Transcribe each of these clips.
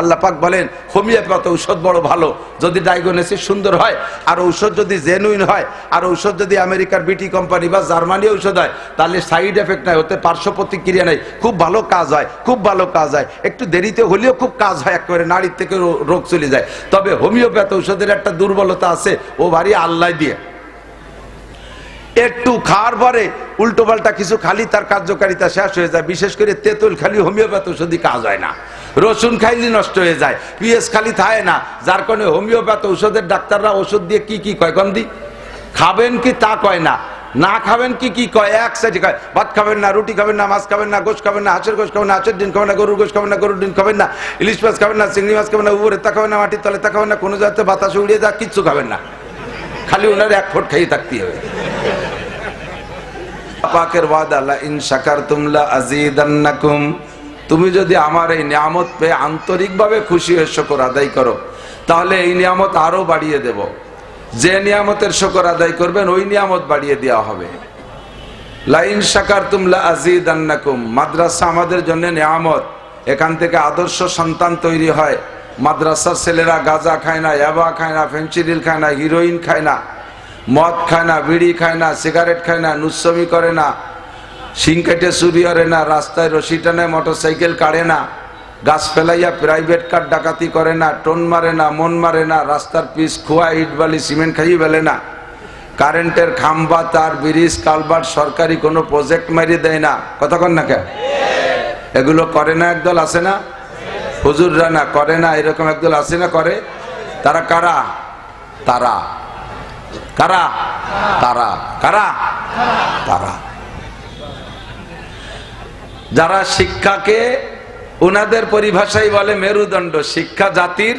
আল্লাহ পাক বলেন হোমিওপ্যাথ ঔষধ বড় ভালো যদি ডায়াগনোসিস সুন্দর হয়, আর ঔষধ যদি জেনুইন হয়, আর ঔষধ যদি আমেরিকার বিটি কোম্পানি বা জার্মানি ঔষধ হয়, তাহলে সাইড এফেক্ট নাই, ওতে পার্শ্ব প্রতিক্রিয়া নেই, খুব ভালো কাজ হয়, খুব ভালো কাজ হয়, একটু দেরিতে হলেও খুব কাজ হয়, একেবারে নাড়ির থেকে রোগ চলে যায়। তবে হোমিওপ্যাথ ঔষধের একটা দুর্বলতা আছে, ও ভারী আল্লাহ দিয়ে, একটু খাওয়ার পরে উল্টো পাল্টা কিছু খালি তার কার্যকারিতা শেষ হয়ে যায়। বিশেষ করে তেঁতুল খালি হোমিওপ্যাথ ওষুধই কাজ হয় না, রসুন খাইলে নষ্ট হয়ে যায়, পিঁয়াজ খালি থাকে না, যার কারণে হোমিওপ্যাথ ঔষধের ডাক্তাররা ওষুধ দিয়ে কি কি কয় গন্ধি খাবেন কি তা কয় না, না খাবেন কি কি কয় এক সাইডে কয়, ভাত খাবেন না, রুটি খাবেন না, মাছ খাবেন না, গোশ খাবেন না, হাঁসের গোশ খাবেন না, হাঁসের ডিম খাবেন না, গরুর গোশ খাবেন না, গরুর ডিম খাবেন না, ইলিশ মাছ খাবেন না, চিংড়ি মাছ খাবেন না, উপরে তা খাবেন না, মাটির তলে তা খাবেন না, কোনো জায়গাতে বাতাসে উড়িয়ে যা কিচ্ছু খাবেন না, খালি ওনার এক ফোঁট খাইয়ে থাকতে হবে। পাকের ওয়াদা লা ইন শাকারতুম লা আযীদান্নাকুম, তুমি যদি আমার এই নিয়ামত পেয়ে আন্তরিকভাবে খুশি হয়ে শুকর আদায় করো, তাহলে এই নিয়ামত আরো বাড়িয়ে দেব। যে নিয়ামতের শুকর আদায় করবেন ওই নিয়ামত বাড়িয়ে দেওয়া হবে। লা ইন শাকারতুম লা আযীদান্নাকুম, মাদ্রাসা আমাদের জন্য নিয়ামত, এখান থেকে আদর্শ সন্তান তৈরি হয়। মাদ্রাসার ছেলেরা গাঁজা খায় না, ইয়াবা খায় না, ফেনসিডিল খায় না, হিরোইন খায় না, মদ খায় না, বিড়ি খায় না, সিগারেট খায় না, নুচ্ছমি করে না, শিং কেটে চুরি করে না, রাস্তায় রশি টানে মোটরসাইকেল কাড়ে না, গাছ ফেলাইয়া প্রাইভেট কার ডাকাতি করে না, টোন মারে না, মন মারে না, রাস্তার পিচ খোয়া ইট বালি সিমেন্ট খাইয়ে ফেলে না, কারেন্টের খাম্বা তার ব্রিজ কালভার্ট সরকারি কোনো প্রজেক্ট মারিয়ে দেয় না, কথা কন না কেন? এগুলো করে না একদল আছে না, হুজুররা না করে না, এরকম একদল আছে না করে। তারা কারা? তারা কারা? তারা কারা? তারা যারা শিক্ষাকে ওনাদের পরিভাষায় বলে মেরুদণ্ড, শিক্ষা জাতির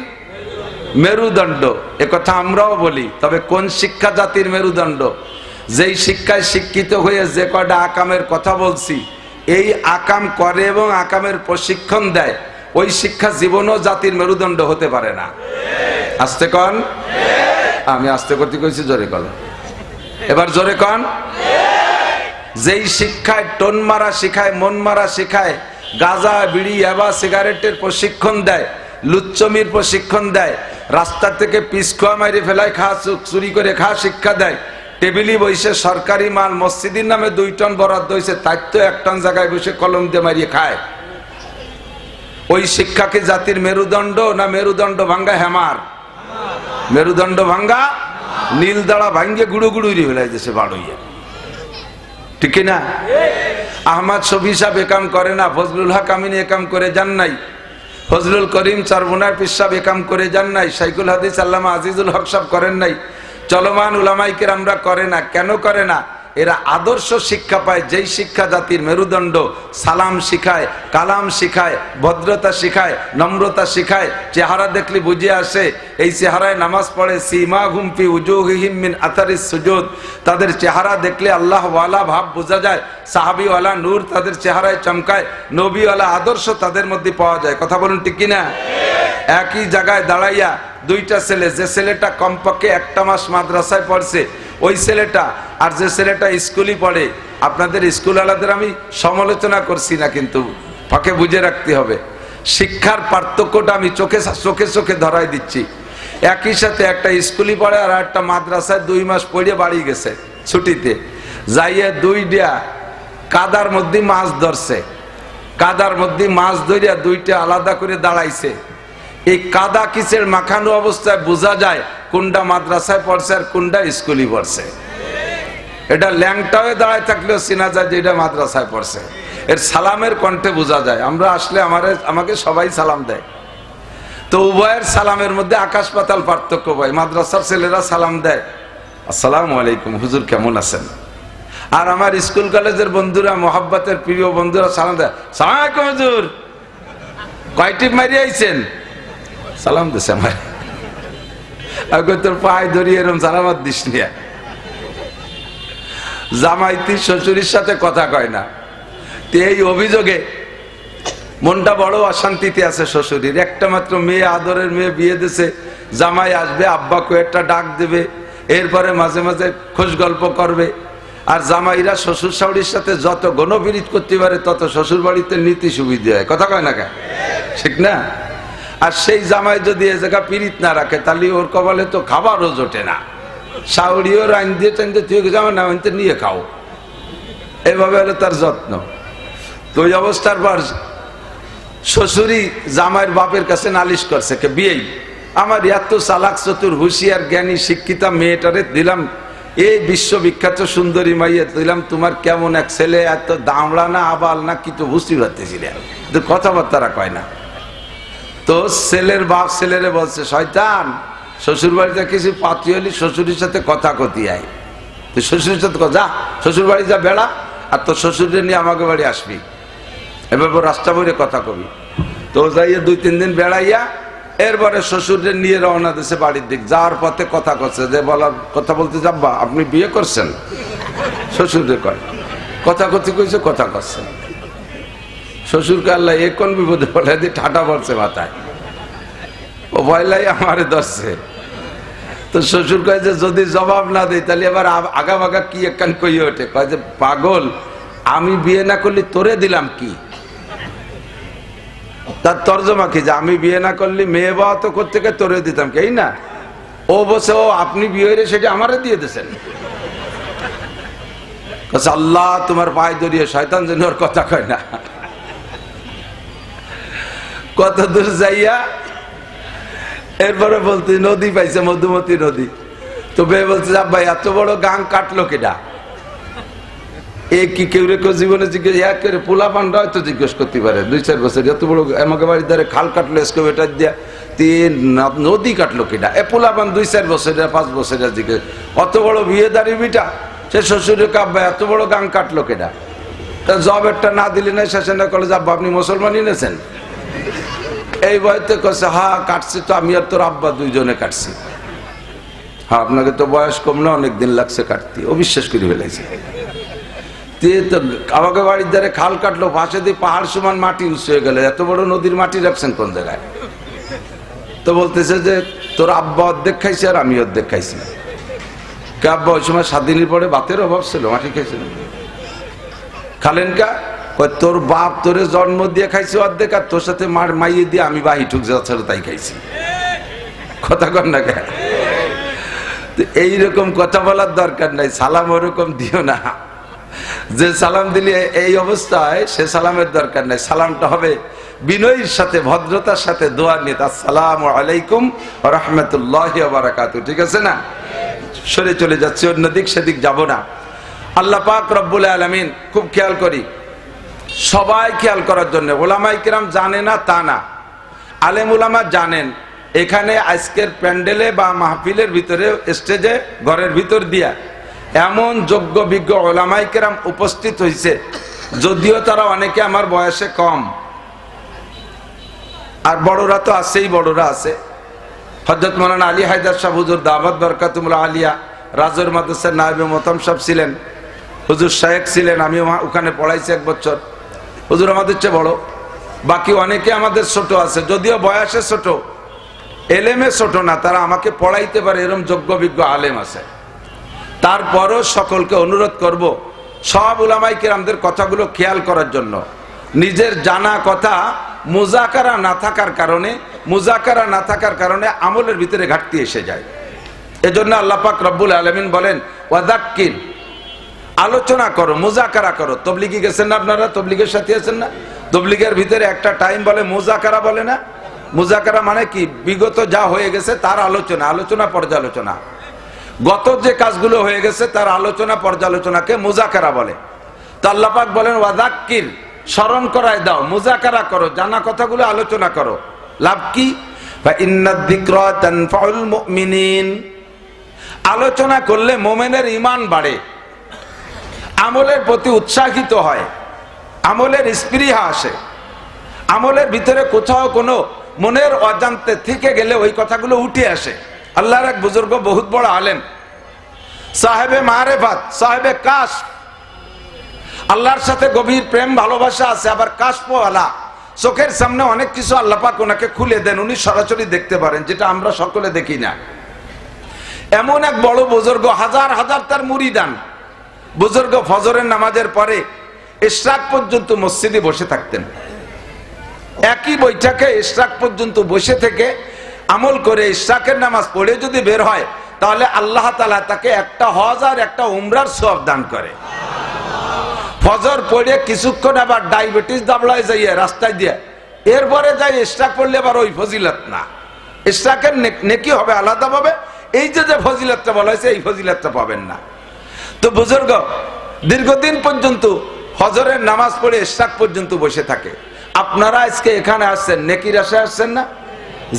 মেরুদণ্ড। একথা আমরাও বলি, তবে কোন শিক্ষা জাতির মেরুদণ্ড? যেই শিক্ষায় শিক্ষিত হয়ে যে কয়টা আকামের কথা বলছি, এই আকাম করে এবং আকামের প্রশিক্ষণ দেয়, ওই শিক্ষা জীবনও জাতির মেরুদণ্ড হতে পারে না। আস্তে কন, আমি আস্তে করতে কইছি, জোরে কন, এবার জোরে কন। যেই শিক্ষায় টোন মারা শিখায়, মন মারা শিখায়, গাঁজা বিড়ি ইয়াবা সিগারেটের প্রশিক্ষণ দেয়, লুচ্চমির প্রশিক্ষণ দেয়, রাস্তা থেকে পিস খোয়া মারি ফেলায় খা, চুরি করে খা শিক্ষা দেয়, টেবিলি বসে সরকারি মাল মসজিদের নামে 2 টন বরাদ্দ হয়েছে, তাই তো 1 টন জায়গায় বসে কলম দিয়ে মারিয়ে খায়, ওই শিক্ষাকে জাতির মেরুদণ্ড না মেরুদণ্ড ভাঙ্গা হেমার? মেরুদণ্ড ভাঙ্গা, নীল দাঁড়া ভাঙ্গে গুড়ো গুড়ুরি ফেলাই দিয়েছে বাড়ইয়া, ঠিক না? আহমদ শফি সাহেব একাম করে না, ফজলুল হক আমিন একাম করে যান নাই, ফজলুল করিম চারবোনার পীর সাহেব একাম করে যান নাই, শাইখুল হাদিস আল্লামা আজিজুল হক সাহেব করেন নাই, চলমান উলামায়ে কেরামরা করে না। কেন করে না? এরা আদর্শ শিক্ষা পায়, যেই শিক্ষা জাতির মেরুদণ্ড। সালাম শিখায়, কালাম শিখায়, ভদ্রতা শিখায়, নম্রতা শিখায়, চেহারা দেখলে বুঝে আসে এই চেহারায় নামাজ পড়ে, সীমাহুম ফি উজুহিহিম মিন আথারিস সুজুদ, তাদের চেহারা দেখলে আল্লাহ ওয়ালা ভাব বোঝা যায়, সাহাবী ওয়ালা নূর তাদের চেহারায় চমকায়, নবী ওয়ালা আদর্শ তাদের মধ্যে পাওয়া যায়। কথা বলুন ঠিক কিনা? একই জায়গায় দাঁড়াইয়া 2টা ছেলে, যে ছেলেটা কমপক্ষে 1টা মাস মাদ্রাসায় পড়ছে ওই ছেলেটা, আর যে ছেলেটা স্কুলই পড়ে, আপনাদের স্কুল আলাদের আমি সমালোচনা করছি না, কিন্তু ফাঁকে বুঝে রাখতে হবে, শিক্ষার পার্থক্যটা আমি চোখে চোখে চোখে ধরাই দিচ্ছি। একই সাথে একটা স্কুলই পড়ে আর একটা মাদ্রাসায় 2 মাস পড়ে বাড়ি গেছে ছুটিতে, যাইয়ে 2টা কাদার মধ্যে মাছ ধরছে, কাদার মধ্যে মাছ ধরিয়া 2টা আলাদা করে দাঁড়াইছে। এই কাদা কিসের মাখানো অবস্থায় বোঝা যায় কোনটা মাদ্রাসায় পড়ছে আর কোনটা স্কুলে পড়ছে। এটা ল্যাংটা হয়ে দাঁড়ায় থাকলেও চেনা যায় যে এটা মাদ্রাসায় পড়ছে, এর সালামের কণ্ঠে বোঝা যায়। আমরা আসলে আমাকে সবাই সালাম দেয়, তো উভয়ের সালামের মধ্যে আকাশ পাতাল পার্থক্য ভাই। মাদ্রাসার ছেলেরা সালাম দেয়, আসসালামু আলাইকুম হুজুর কেমন আছেন, আর আমার স্কুল কলেজের বন্ধুরা, মোহাব্বতের প্রিয় বন্ধুরা সালাম দেয়, সালাম আলাইকুম হুজুর, কয় টিপ মারি আইছেন, সালাম দিছে আমার, তোর পায়ে ধরিয়ে এরকম সালামাত দিস নিয়া। জামাইতি শ্বশুরের সাথে কথা কয় না, এই অভিযোগে মনটা বড় অশান্তিতে আছে শ্বশুরের। একটা মাত্র মেয়ে, আদরের মেয়ে বিয়ে দিছে, জামাই আসবে, আব্বাকে একটা ডাক দেবে, এরপরে মাঝে মাঝে খোঁজ গল্প করবে। আর জামাইরা শ্বশুর শাশুড়ির সাথে যত গণবিরোধ করতে পারে তত শ্বশুর বাড়িতে নীতি সুবিধা হয়, কথা কয় না কেন, ঠিক না? আর সেই জামাই যদি এ জায়গা পিরিত না রাখে তাহলে ওর কপালে তো খাবারও জোটে না। শাউরিও রাইন দিয়ে টাইন দিয়ে তুই জামাই না আনতে নিয়ে খাও, এভাবে হলো তার যত্ন। তো ওই অবস্থার পর শ্বশুরি জামাইয়ের বাপের কাছে নালিশ করছে কে বিয়েই আমার এত চালাক চতুর হুঁশিয়ার জ্ঞানী শিক্ষিতা মেয়েটারে দিলাম, এই বিশ্ববিখ্যাত সুন্দরী মাইয়া দিলাম, তোমার কেমন এক ছেলে, এত দামড়া না আবাল না কি তো বুঝতে পারতেছিলেন, কথাবার্তারা কয় না। তো ছেলের বাপ ছেলেরে বলছে শয়তান, শ্বশুর বাড়িতে কিছু পাতি হলি শ্বশুরের সাথে কথা কতি আয়, তুই শ্বশুরের সাথে যা, শ্বশুর বাড়ি যা বেড়া, আর তোর শ্বশুরে নিয়ে আমাকে বাড়ি আসবি, এভাবে রাস্তা বইরে কথা কবি। তো যাইয়া 2-3 দিন বেড়াইয়া এরপরে শ্বশুরের নিয়ে রওনা দিয়েছে বাড়ির দিক। যাওয়ার পথে কথা করছে যে বলার কথা বলতে যাব্বা আপনি বিয়ে করছেন, শ্বশুরে কয় কথা কথি কইছে, কথা করছেন। শ্বশুরকে আল্লাহ এ কোন বিপদে বলে দিয়ে ঠাটা পড়ছে মাথায়, ও ভয়লাই আমারে ধরছে। তো শ্বশুর কয় যে যদি জবাব না দেয় তাহলে এবার আগা বাগা কি একখান কইয়ে ওঠে, কয় যে পাগল আমি বিয়ে না করলে তোরে দিলাম কি? তার তর্জমা কি যে আমি বিয়ে না করলে মেয়ে বাবা তো করতে গিয়ে তোরে দিতাম কি, এই না? ও বসে ও আপনি বিয়ে হয়ে সেটা আমারে দিয়ে দিয়েছেন। আল্লাহ তোমার পায়ে ধরিয়ে শয়তান যেন ওর কথা কয় না। কত দূর যাইয়া এরপরে বলতে নদী পাইছে, মধুমতি নদী। তো মেয়ে বলছে আব্বা এত বড় গাং কাটলো কেডা? এ কি কেউ রে জীবনে জিজ্ঞেস করে পোলা পান্ডা হয়তো জিজ্ঞেস করতে পারে 2-4 বছর এত বড় আমাকে বাড়ির ধারে খাল কাটলো এসকেভেটার দিয়া, নদী কাটলো কেডা? এ পোলা পান 2-4 বছরের 5 বছরের জিজ্ঞেস, অত বড় বিয়ে দাঁড়িয়ে বিটা সে শ্বশুরে কাব্বা এত বড় গাং কাটলো কেডা? তা জব একটা না দিলে না শেষে না করলে আব্বা আপনি মুসলমানই নিয়েছেন? এই বয়সে কছে হ্যাঁ কাটছি তো আমি আর তোর আব্বা দুইজনে কাটছি। হ্যাঁ আপনাকে তো বয়স কম না, অনেকদিন লাগছে কাটতে। ও বিশ্বাস করে ফেলেছে। তো আমাকে বাড়ির ধারে খাল কাটলো, পাশে দিয়ে পাহাড় সমান মাটি উঁচু হয়ে গেল, এত বড় নদীর মাটি রাখছেন কোন জায়গায়? তো বলতেছে যে তোর আব্বা অর্ধেক খাইছে আর আমি অর্ধেক খাইছি। কে আব্বা ওই সময় 7 দিনের পরে ভাতের অভাব ছিল, মাটি খাইছিল। খালেন কা? তোর বাপ তোরে জন্ম দিয়ে খাইছে অর্ধেক, আর তোর সাথে মার মাইয়ে দিয়ে আমি বাহি ঠুক যাচ্ছিল তাই খাইছি। কথা কর না কে? এইরকম কথা বলার দরকার নাই, সালাম ওরকম দিও না। যে সালাম দিলে এই অবস্থায় সে সালামের দরকার নাই, সালামটা হবে বিনয়ের সাথে ভদ্রতার সাথে দোয়া নিয়ে, আসসালামু আলাইকুম ওয়া রাহমাতুল্লাহি ওয়া বারাকাতুহু। ঠিক আছে না? সরে চলে যাচ্ছি, অন্যদিক সেদিক যাব না। আল্লাহ পাক রব্বুল আলামিন খুব খেয়াল করি, সবাই খেয়াল করার জন্য। ওলামায়ে কেরাম জানে না তা না, আলেম ওলামা জানেন। এখানে আজকের প্যান্ডেলে বা মাহফিলের ভিতরে স্টেজে ঘরের ভিতর দিয়া এমন যোগ্য বিজ্ঞ ওলামায়ে কেরাম উপস্থিত হয়েছে, যদিও তারা অনেকে আমার বয়সে কম, আর বড়রা তো আছেই, বড়রা আছে। হযরত মাওলানা আলী হায়দার সাহেব হুজুর দাওয়াত বরকাতুল আলিয়া রাজর মাদ্রাসার নায়েবে মোহতাম সাহেব ছিলেন, হুজুর শায়েখ ছিলেন, আমি ওখানে পড়াইছি 1 বছর। হুজুর আমাদের চেয়ে বড়, বাকি অনেকে আমাদের ছোট আছে, যদিও বয়সে ছোট, এলেমে ছোট না, তারা আমাকে পড়াইতে পারে, এরকম যোগ্য বিজ্ঞ আলেম আছে। তারপরও সকলকে অনুরোধ করব সব উলামায়ে কেরামদের কথাগুলো খেয়াল করার জন্য। নিজের জানা কথা মুজাকারা না থাকার কারণে আমলের ভিতরে ঘাটতি এসে যায়। এজন্য আল্লাহ পাক রব্বুল আলামিন বলেন ওয়াযাক্কির, আলোচনা করো, মুজাকারা করো। তবলিগি গেছেন না আপনারা? তবলিগের সাথে আছেন না? তবলিগের ভিতরে একটা টাইম বলে মুজাকারা, বলে না? মুজাকারা মানে কি? বিগত যা হয়ে গেছে তার আলোচনা পর্যালোচনা। গত যে কাজগুলো হয়ে গেছে তার আলোচনা পর্যালোচনাকে মুজাকারা বলে। তো আল্লাহ পাক বলেন ওয়াযাক্কির, স্মরণ করায় দাও, মুজাকারা করো, জানা কথাগুলো আলোচনা করো। লাভ কি? ফা ইন্নাদ যিকরা তানফাউল মুমিনিন, আলোচনা করলে মুমিনের ঈমান বাড়ে, আমলের প্রতি উৎসাহিত হয়, আমলের স্পৃহা আসে, আমলের ভিতরে কোথাও কোনো মনের অজান্তে থেকে গেলে ওই কথাগুলো উঠে আসে। আল্লাহর এক বুজুর্গ, বহুত বড় আলেম, সাহেবে মারেফাত, সাহেবে কাশফ, আল্লাহর সাথে গভীর প্রেম ভালোবাসা আছে, আবার কাশফওয়ালা, চোখের সামনে অনেক কিছু আল্লাহ পাক ওনাকে খুলে দেন, উনি সরাসরি দেখতে পারেন, যেটা আমরা সকলে দেখি না। এমন এক বড় বুজুর্গ, হাজার হাজার তার মুরিদান। বুজুর্গ ফজরের নামাজের পরে ইশরাক পর্যন্ত মসজিদে বসে থাকতেন। একই বৈঠকে ইশরাক পর্যন্ত বসে থেকে আমল করে ইশরাকের নামাজ পড়ে যদি বের হয়, তাহলে আল্লাহ তাআলা তাকে একটা হজ আর একটা উমরার সওয়াব দান করে। ফজর পড়ে কিছুক্ষণ আবার ডায়াবেটিস দাবলায় যাইয়ে রাস্তায় দিয়ে এরপরে যাই ইশরাক পড়লে আবার ওই ফজিলত না, ইশরাকের নেকি হবে আলাদাভাবে। এই যে ফজিলতটা বলা হয়েছে এই ফজিলতটা পাবেন না। তো বুজুর্গ দীর্ঘদিন পর্যন্ত ফজরের নামাজ পড়ে ইশরাক পর্যন্ত বসে থাকে। আপনারা আজকে এখানে আসছেন নেকির আশায় আসছেন না?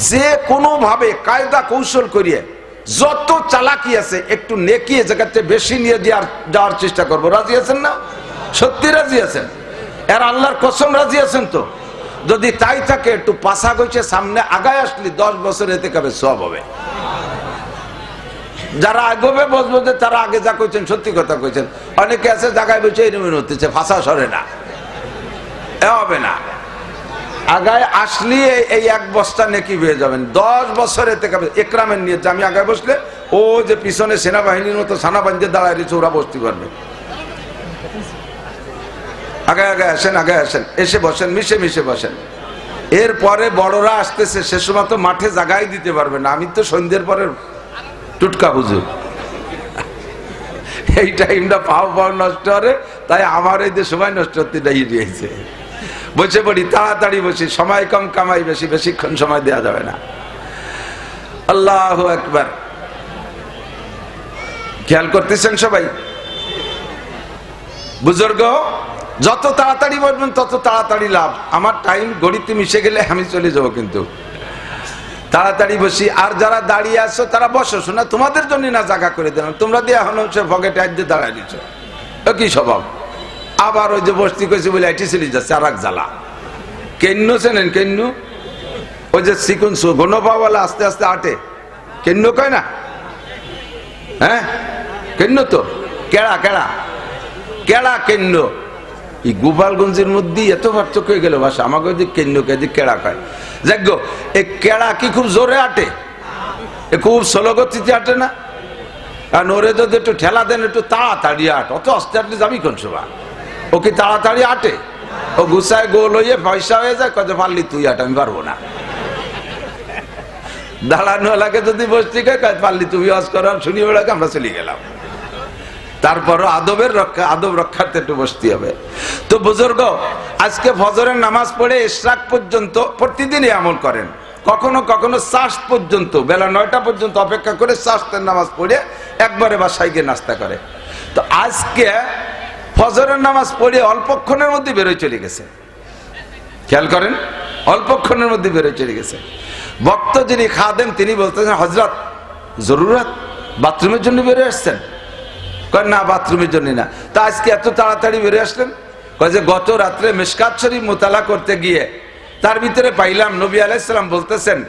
যে কোনো ভাবে কায়দা কৌশল করিয়ে যত চালাকি আছে একটু নেকি জায়গাতে বেশি নিয়ে যাওয়ার চেষ্টা করবো। রাজি আছেন না? সত্যি রাজি আছেন? আর আল্লাহর কসম রাজি আছেন তো? যদি তাই থাকে একটু পাশা গইছে সামনে আগায় আসলে 10 বছর এতে কবে সব হবে। যারা আগবে বসবো যে তারা আগে যা কইছেন সত্যি কথা কইছেন। অনেকে আছে জায়গায় বসে এরকম হতেছে, ফাঁসা সরে না, এ হবে না। আগায় আসলে এই 1 বস্তা নেকি হয়ে যাবেন। 10 বছর এতে কবে একরামের নিয়ে যে আমি আগায় বসলে ও যে পিছনে সেনাবাহিনীর মতো সানা বান্ধে দাঁড়ায় রয়েছে ওরা বসতে পারবে। আগে আগে আসেন, আগে আসেন, এসে বসেন, মিশে মিশে বসেন। এরপরে বড়রা আসতেছে, সে সময় তো মাঠে জাগাই দিতে পারবে না। আমি তো সন্ধ্যের পরে টুটকা হুজুর, এই টাইমটা পাও নষ্ট করে, তাই আমার এই যে সময় নষ্ট হতে দাঁড়িয়ে দিয়েছে। বসে পড়ি, তাড়াতাড়ি বসি, সময় কম কামাই বেশি, বেশিক্ষণ সময় দেওয়া যাবে না। আল্লাহু আকবার। খেয়াল করতেছেন সবাই? বুজুর্গ যত তাড়াতাড়ি বসবেন তত তাড়াতাড়ি লাভ। আমার টাইম গড়িতে মিশে গেলে আমি চলে যাবো, কিন্তু তাড়াতাড়ি বসি। আর যারা দাঁড়িয়ে আসছো তারা বসো, শোনা তোমাদের জন্য না জায়গা করে দিলাম, তোমরা দিয়ে এখন সে পকেটে আজকে দাঁড়ায় দিচ্ছ, কি স্বভাব। আবার ওই যে বসতি কইছে বলে এটি চলে যাচ্ছে আর এক জ্বালা। কেন্ন চেনেন? কেন্ন ওই যে চিকুন ঘনপাওয়ালা আস্তে আস্তে আটে, কেন্ন কয় না? হ্যাঁ কেন্ন তো, কেড়া কেড়া কেড়া কেন্ন। এই গোপালগঞ্জের মধ্যেই এত পার্থক্য হয়ে গেল ভাষা। আমাকে ওই যে কেন্ন কে যে কেড়া কয়। যাক গো, এই কেড়া কি খুব জোরে আটে? এ খুব স্লো গতিতে আটে না? কারণ ওরে যদি একটু ঠেলা দেন একটু তাড়াতাড়ি আট, অত আস্তে আটলে যাবি কোন সভা? ও কি তাড়াতাড়ি আটে? ও গুছায় গোল হয়ে পয়সা হয়ে যায়, কত পারলি তুই আট, আমি পারবো না। দাঁড়ানোওয়ালাকে যদি বসতে কয় পারলি তুমি ওয়াজ করো, শুনি বেড়াকে আমরা চলে গেলাম। তারপরও আদব রক্ষার্থে একটু বসতে হবে। তো বুজুর্গ আজকে ফজরের নামাজ পড়ে ইশরাক পর্যন্ত প্রতিদিনই আমল করেন। কখনো কখনো চাষ পর্যন্ত বেলা 9টা পর্যন্ত অপেক্ষা করে চাষের নামাজ পড়ে একবারে বাসায় গিয়ে নাস্তা করে। তো আজকে ফজরের নামাজ পড়ে অল্পক্ষণের মধ্যে বেরোয় চলে গেছে। খেয়াল করেন, অল্পক্ষণের মধ্যে বেরোয় চলে গেছে। বক্ত যিনি খাদেম তিনি বলতেছেন, হযরত জরুরত বাথরুমের জন্য বেরোয় আসছেন? কয় না, বাথরুমের জন্য না। তা আজকে এত তাড়াতাড়ি বেরিয়ে আসলেন? কয় যে গত রাত্রে মিশকাত শরীফ মোতালা করতে গিয়ে তার ভিতরে পাইলাম নবী আলাইহিস সালাম বলতেছেন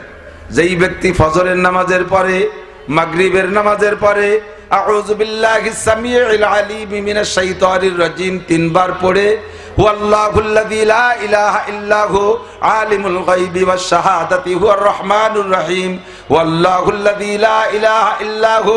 যে এই ব্যক্তি ফজরের নামাজের পরে, মাগরিবের নামাজের পরে আউযু বিল্লাহিস সামিউল আলিম মিনাশ শাইতানির রাজিম 3 বার পড়ে হুয়াল্লাহুল্লাযী লা ইলাহা ইল্লাহু আলিমুল গায়বি ওয়াশ শাহাদাতি হুয়ার রহমানুর রহিম ওয়াল্লাহুল্লাযী লা ইলাহা ইল্লাহু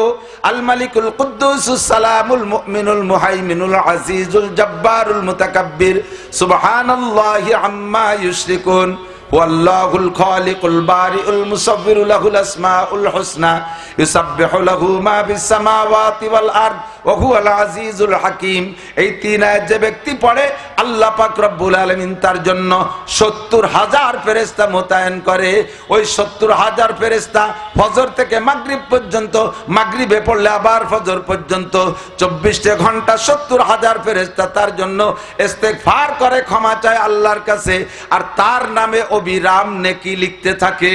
আল মালিকুল কুদ্দুসুস সালামুল মুমিনুল মুহাইমিনুল আজিজুল জব্বারুল মুতাকাব্বির সুবহানাল্লাহি আম্মা ইউশরিকুন ওয়াল্লাহুল খালিকুল বারিউল মুসাব্বিরু লাহুল আসমাউল হুসনা ইউসাব্বিহু লাহু মা ফিস সামাওয়াতি ওয়াল আরদ ওয়া হুয়াল আজিজুল হাকীম। এই 3 আয়াত যে ব্যক্তি পড়ে আল্লাহ পাক রব্বুল আলামিন তার জন্য 70,000 ফেরেশতা মোতায়েন করে। ওই 70,000 ফেরেশতা ফজর থেকে মাগরিব পর্যন্ত, মাগরিবে পড়লে আবার ফজর পর্যন্ত 24 ঘন্টা 70,000 ফেরেশতা তার জন্য ইস্তেগফার করে, ক্ষমা চায় আল্লাহর কাছে, আর তার নামে অবিরাম নেকি লিখতে থাকে।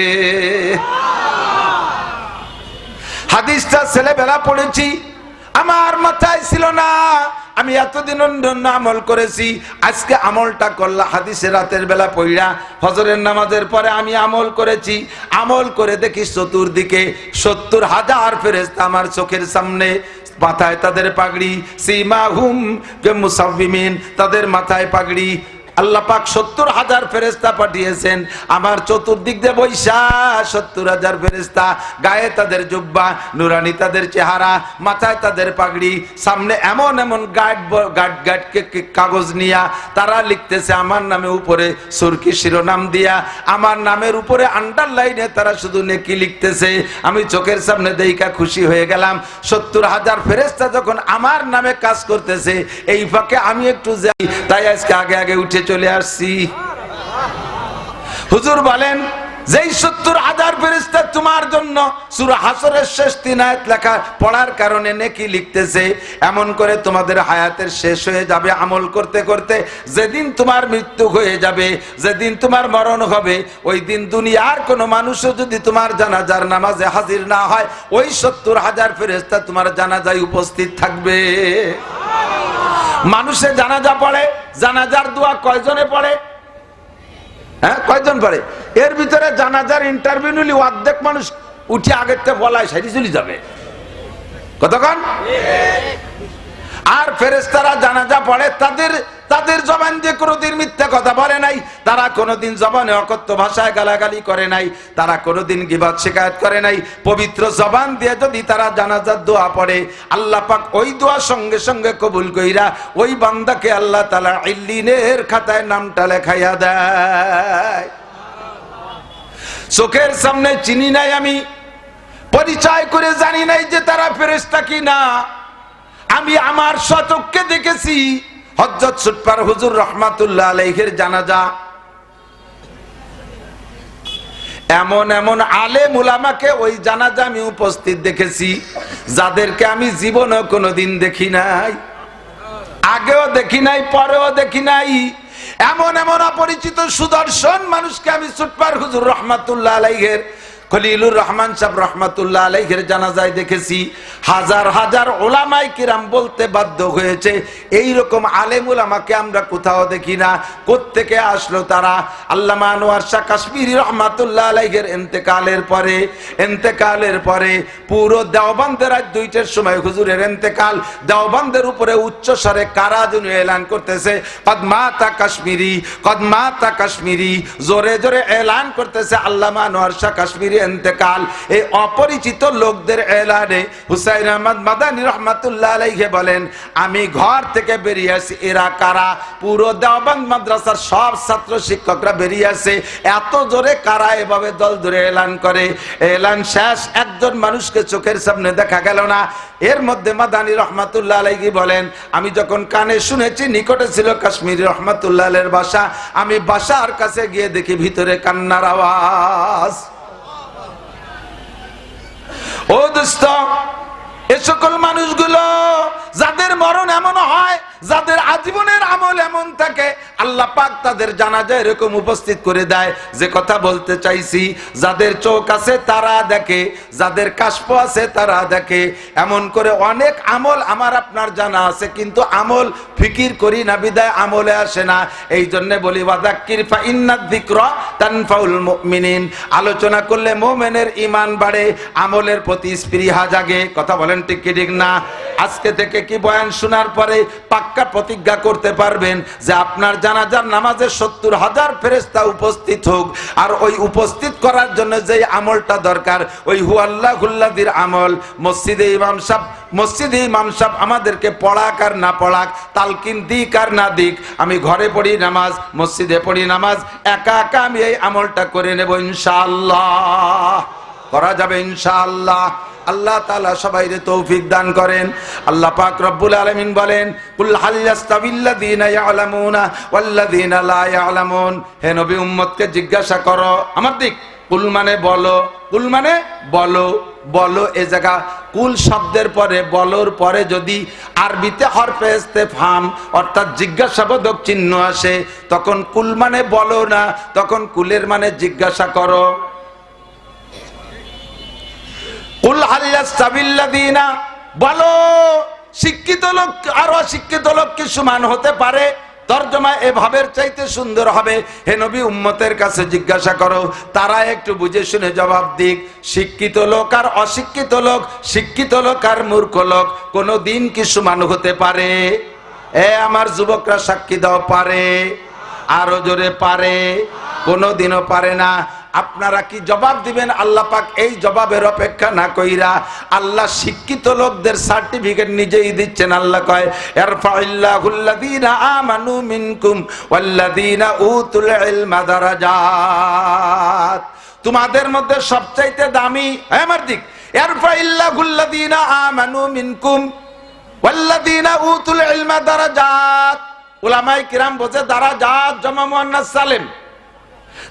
হাদিসটা ছেলেবেলা পড়েছি, আমার মাথায় ছিল না। আমি এতদিন অন্য আমল করেছি, আজকে আমলটা করলাম হাদিসে রাতের বেলা পড়া ফজরের নামাজের পরে আমি আমল করেছি। আমল করে দেখি চতুর্দিকে 70,000 ফেরেশতা আমার চোখের সামনে, মাথায় তাদের পাগড়ি, সীমাহুম মুসাফফিমিন, তাদের মাথায় পাগড়ি, আল্লাহ পাক 70,000 ফেরেশতা পাঠিয়েছেন আমার চতুর্দিক দিয়ে বৈশা 70,000 ফেরেশতা, গায়ে তাদের জুব্বা, নুরানি তাদের চেহারা, মাথায় তাদের পাগড়ি, সামনে এমন এমন গাট কাগজ নিয়া তারা লিখতেছে আমার নামে উপরে সুরকি শিরোনাম দিয়া, আমার নামের উপরে আন্ডারলাইনে তারা শুধু নেকি লিখতেছে। আমি চোখের সামনে দেইকা খুশি হয়ে গেলাম। 70,000 ফেরেশতা যখন আমার নামে কাজ করতেছে, এই ফাঁকে আমি একটু যাই, তাই আজকে আগে আগে উঠে চলে আসছি। হুজুর বলেন যেই 70,000 ফেরেশতা তোমার জন্য সূরা হাসরের শেষ 3 আয়াত লেখা পড়ার কারণে নেকি লিখতেছে, এমন করে তোমাদের হায়াতের শেষ হয়ে যাবে আমল করতে করতে। যেদিন তোমার মৃত্যু হয়ে যাবে, যেদিন তোমার মরণ হবে, ওই দিন দুনিয়ার কোনো মানুষও যদি তোমার জানাজার নামাজে হাজির না হয়, ওই 70,000 ফেরেশতা তোমার জানাজায় উপস্থিত থাকবে। মানুষে জানাজা পড়ে, জানাজার দোয়া কয়জনে পড়ে? হ্যাঁ, কয়জন পড়ে? এর ভিতরে জানাজার ইন্টারভিউ নিলি অর্ধেক মানুষ উঠে আগের থেকে বলায় সাইডে চলে যাবে। কতক্ষণ? আর ফেরেশতারা জানাজা পড়ে, তাদের জবান দিয়ে কোনোদিন মিথ্যা কথা বলে নাই, তারা কোনোদিন জবানে অকথ্য ভাষায় গালাগালি করে নাই, তারা কোনোদিন গীবত শিকায়ত করে নাই। পবিত্র জবান দিয়ে যদি তারা জানাজার দোয়া পড়ে, আল্লাহ পাক ওই দোয়া সঙ্গে সঙ্গে কবুল কইরা ওই বান্দাকে আল্লাহ তাআলা ইল্লিনের খাতায় নামটা লেখাইয়া দেয়। চোখের সামনে চিনি নাই আমি, পরিচয় করে জানি নাই যে তারা ফেরেশতা কি না। আমি আমার চোখকে দেখেছি হযরত সুটপার হুজুর রাহমাতুল্লাহ আলাইহির জানাজা। এমন এমন আলেম উলামাকে ওই জানাজা আমি উপস্থিত দেখেছি যাদেরকে আমি জীবনে কোনোদিন দেখি নাই, আগেও দেখি নাই, পরেও দেখি নাই। এমন এমন অপরিচিত সুদর্শন মানুষকে আমি সুটপার হুজুর রাহমাতুল্লাহ আলাইহির খলিলুর রহমান সাহেব রাহমাতুল্লাহ আলাইহির জানাজায় দেখেছি। হাজার হাজার উলামায়ে কিরাম বলতে বাধ্য হয়েছে এই রকম আলেম উলামাকে আমরা কোথাও দেখি না। কোত্থেকে আসলো তারা? আল্লামা আনোয়ার শাহ কাশ্মীরি রাহমাতুল্লাহ আলাইহির ইন্তেকালের পরে পুরো দেওবন্দের রাত 2টার সময় হুজুরের ইন্তেকাল, দেওবন্দের উপরে উচ্চ স্বরে কারা যেন এলান করতেছে কদমাতা কাশ্মীরি, কদমাতা কাশ্মীরি, জোরে জোরে এলান করতেছে আল্লামা আনোয়ার শাহ কাশ্মীরি ইন্তেকাল। এই অপরিচিত লোকদের এলানে হুসাইন আহমদ মাদানী রাহমাতুল্লাহ আলাইহি বলেন, আমি ঘর থেকে বেরিয়ে আসি, এরা কারা? পুরো দেওবন্দ মাদ্রাসার সব ছাত্র শিক্ষকরা বেরিয়ে আসে। এত জোরে কারা এভাবে দল ধরে এলান করে। এলান শেষ, একজন মানুষকে চোখের সামনে দেখা গেল না। এর মধ্যে মাদানী রাহমাতুল্লাহ আলাইহি বলেন, আমি যখন কানে শুনেছি, নিকটে ছিল কাশ্মীরি রাহমাতুল্লাহ আলাইহির বাসা, আমি বাসার কাছে গিয়ে দেখি ভিতরে কান্নার আওয়াজ। ও দোস্ত, এ সকল মানুষগুলো যাদের মরণ এমন হয়, যাদের আজীবনের আমল এমন থাকে, আল্লাহ পাক তাদের জানাজা এরকম উপস্থিত করে দেয়। যে কথা বলতে চাইছি, যাদের চোখ আছে তারা দেখে, যাদের কাশফ আছে তারা দেখে। এমন করে অনেক আমল আমার আপনার জানা আছে, কিন্তু আমল ফিকির করি না, বিদায় আমলে আসে না। এই জন্য বলি ওয়াযাক্কির ফা ইন্নায যিকরা তানফাউল মুমিনিন। আলোচনা করলে মুমিনের ঈমান বাড়ে, আমলের প্রতি স্পৃহা জাগে। কথা বলেন ঠিক কি ঠিক না? আজকে থেকে কি বয়ান শোনার পরে পাক্কা প্রতিজ্ঞা করতে পারবেন যে আপনার জানাজার নামাজে 70,000 ফেরেশতা উপস্থিত হোক। আর ওই উপস্থিত করার জন্য যে আমলটা দরকার, ওই হুয়াল্লাহুল্লাযির আমল। মসজিদে ইমাম সাহেব আমাদেরকে পড়াক আর না পড়াক, তালকিন দিক আর না দিক, আমি ঘরে পড়ি নামাজ, মসজিদে পড়ি নামাজ, একা একা আমি এই আমলটা করে নেব ইনশাআল্লাহ। করা যাবে ইনশাআল্লাহ। আল্লাহ তাআলা সবাইকে তৌফিক দান করেন। আল্লাহ পাক রব্বুল আলামিন বলেন, কুল হাল ইয়াস্তাবিল্লাযীনা ইয়ালামুনা ওয়াল্লাযীনা লা ইয়ালামুন। হে নবী, উম্মতকে জিজ্ঞাসা করো আমার দিক। কুল মানে বলো, কুল মানে বলো, বলো। এ জায়গা কুল শব্দের পরে, বলোর পরে যদি আরবিতে হরফে ইস্তেফহাম অর্থাৎ জিজ্ঞাসাবোধক চিহ্ন আসে, তখন কুল মানে বলো না, তখন কুলের মানে জিজ্ঞাসা করো। কুল হাল ইয়াস্তাবিল্লাযীনা, বলো শিক্ষিত লোক আর অশিক্ষিত লোক কি সমান হতে পারে? তরজমা এভাবের চাইতে সুন্দর হবে, হে নবী, উম্মতের কাছে জিজ্ঞাসা করো, তারা একটু বুঝে শুনে জবাব দিক। শিক্ষিত লোক আর অশিক্ষিত লোক, শিক্ষিত লোক আর মূর্খ লোক কোনো দিন কি সমান হতে পারে? আমার যুবকরা সাক্ষী দাও, পারে? আরো জোরে পারে? কোনোদিনও পারে না। আপনারা কি জবাব দিবেন? আল্লাহ পাক এই জবাবের অপেক্ষা না কইরা আল্লাহ শিক্ষিত লোকদের সার্টিফিকেট নিজেই দিচ্ছেন। আল্লাহ কয় ইয়ারফাইল্লাহুল্লাযীনা আমানু মিনকুম ওয়াল্লাযীনা উতুল ইলমা দারাজাত। তোমাদের মধ্যে সবচাইতে দামি, আমার দিক, ইয়ারফাইল্লাহুল্লাযীনা আমানু মিনকুম ওয়াল্লাযীনা উতুল ইলমা দারাজাত। উলামায়ে কিরাম বলে দারাজাত জমা মুয়ান্নাস সালিম,